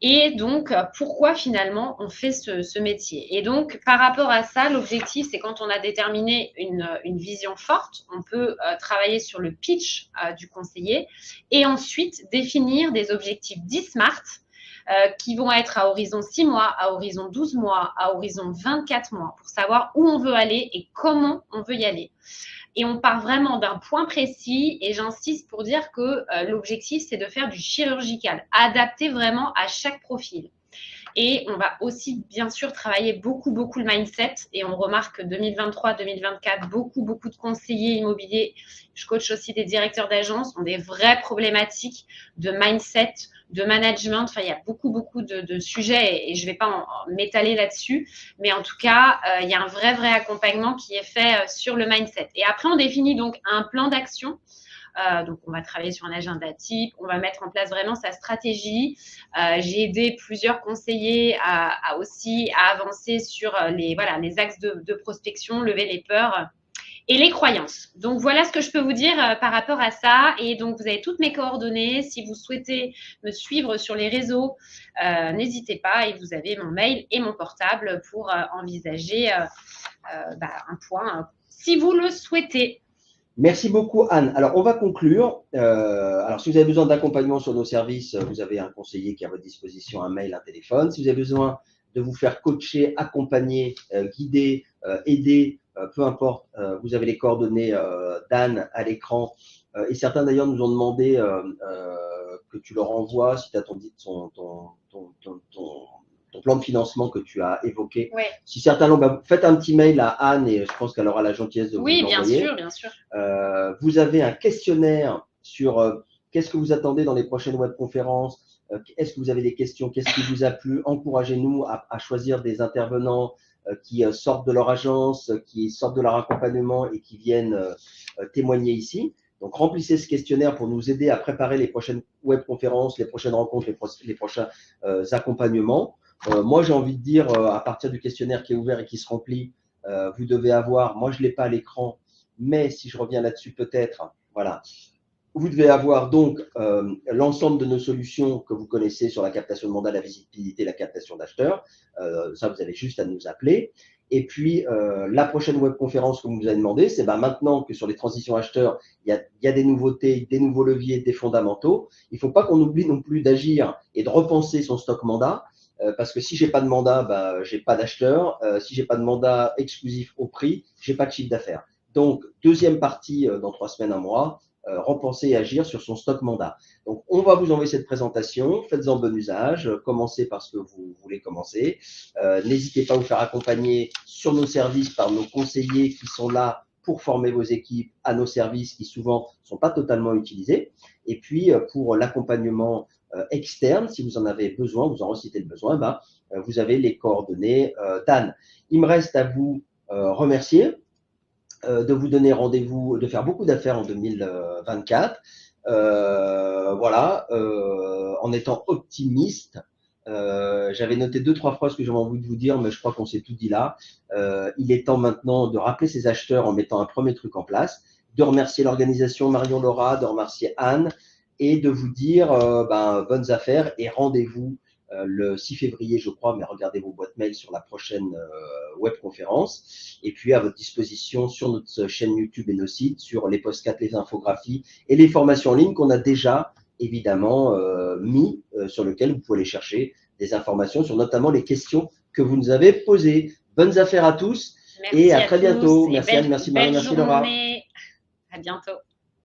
Et donc, pourquoi finalement on fait ce métier? Et donc, par rapport à ça, l'objectif, c'est quand on a déterminé une vision forte, on peut travailler sur le pitch du conseiller et ensuite définir des objectifs 10 SMART qui vont être à horizon 6 mois, à horizon 12 mois, à horizon 24 mois, pour savoir où on veut aller et comment on veut y aller. Et on part vraiment d'un point précis et j'insiste pour dire que l'objectif, c'est de faire du chirurgical, adapté vraiment à chaque profil. Et on va aussi, bien sûr, travailler beaucoup le mindset. Et on remarque que 2023-2024, beaucoup de conseillers immobiliers, je coach aussi des directeurs d'agence, ont des vraies problématiques de mindset, de management. Enfin, il y a beaucoup de sujets et je ne vais pas m'étaler là-dessus. Mais en tout cas, il y a un vrai accompagnement qui est fait sur le mindset. Et après, on définit donc un plan d'action. Donc, on va travailler sur un agenda type, on va mettre en place vraiment sa stratégie. J'ai aidé plusieurs conseillers à avancer sur les axes de prospection, lever les peurs et les croyances. Donc, voilà ce que je peux vous dire par rapport à ça. Et donc, vous avez toutes mes coordonnées. Si vous souhaitez me suivre sur les réseaux, n'hésitez pas. Et vous avez mon mail et mon portable pour envisager un point si vous le souhaitez. Merci beaucoup, Anne. Alors, on va conclure. Alors, si vous avez besoin d'accompagnement sur nos services, vous avez un conseiller qui est à votre disposition, un mail, un téléphone. Si vous avez besoin de vous faire coacher, accompagner, guider, aider, peu importe, vous avez les coordonnées d'Anne à l'écran. Et certains, d'ailleurs, nous ont demandé que tu leur envoies, si tu as ton plan de financement que tu as évoqué. Ouais. Si certains l'ont, faites un petit mail à Anne et je pense qu'elle aura la gentillesse de vous l'envoyer. Oui, bien sûr. Vous avez un questionnaire sur qu'est-ce que vous attendez dans les prochaines webconférences. Est-ce que vous avez des questions? Qu'est-ce qui vous a plu? Encouragez-nous à choisir des intervenants qui sortent de leur agence, qui sortent de leur accompagnement et qui viennent témoigner ici. Donc, remplissez ce questionnaire pour nous aider à préparer les prochaines webconférences, les prochaines rencontres, les prochains accompagnements. Moi, j'ai envie de dire, à partir du questionnaire qui est ouvert et qui se remplit, vous devez avoir, moi je ne l'ai pas à l'écran, mais si je reviens là-dessus peut-être, voilà, vous devez avoir donc l'ensemble de nos solutions que vous connaissez sur la captation de mandat, la visibilité, la captation d'acheteurs. Ça, vous avez juste à nous appeler. Et puis, la prochaine webconférence que vous nous avez demandé, c'est maintenant que sur les transitions acheteurs, il y a des nouveautés, des nouveaux leviers, des fondamentaux. Il ne faut pas qu'on oublie non plus d'agir et de repenser son stock mandat. Parce que si j'ai pas de mandat, j'ai pas d'acheteur. Si j'ai pas de mandat exclusif au prix, j'ai pas de chiffre d'affaires. Donc, deuxième partie dans 3 semaines, un mois, repenser et agir sur son stock mandat. Donc, on va vous envoyer cette présentation. Faites-en bon usage. Commencez par ce que vous voulez commencer. N'hésitez pas à vous faire accompagner sur nos services par nos conseillers qui sont là pour former vos équipes à nos services qui souvent ne sont pas totalement utilisés. Et puis, pour l'accompagnement externe, si vous en avez besoin, vous en recitez le besoin, vous avez les coordonnées d'Anne. Il me reste à vous remercier, de vous donner rendez-vous, de faire beaucoup d'affaires en 2024. Voilà, en étant optimiste. J'avais noté 2-3 phrases que j'avais envie de vous dire, mais je crois qu'on s'est tout dit là. Il est temps maintenant de rappeler ses acheteurs en mettant un premier truc en place, de remercier l'organisation Marion Laura, de remercier Anne, et de vous dire bonnes affaires et rendez-vous le 6 février, je crois, mais regardez vos boîtes mail sur la prochaine webconférence. Et puis à votre disposition sur notre chaîne YouTube et nos sites, sur les podcasts, les infographies et les formations en ligne qu'on a déjà évidemment mis, sur lesquelles vous pouvez aller chercher des informations sur notamment les questions que vous nous avez posées. Bonnes affaires à tous. Merci et à très bientôt. Merci Anne, merci Marie, merci Laura. À bientôt.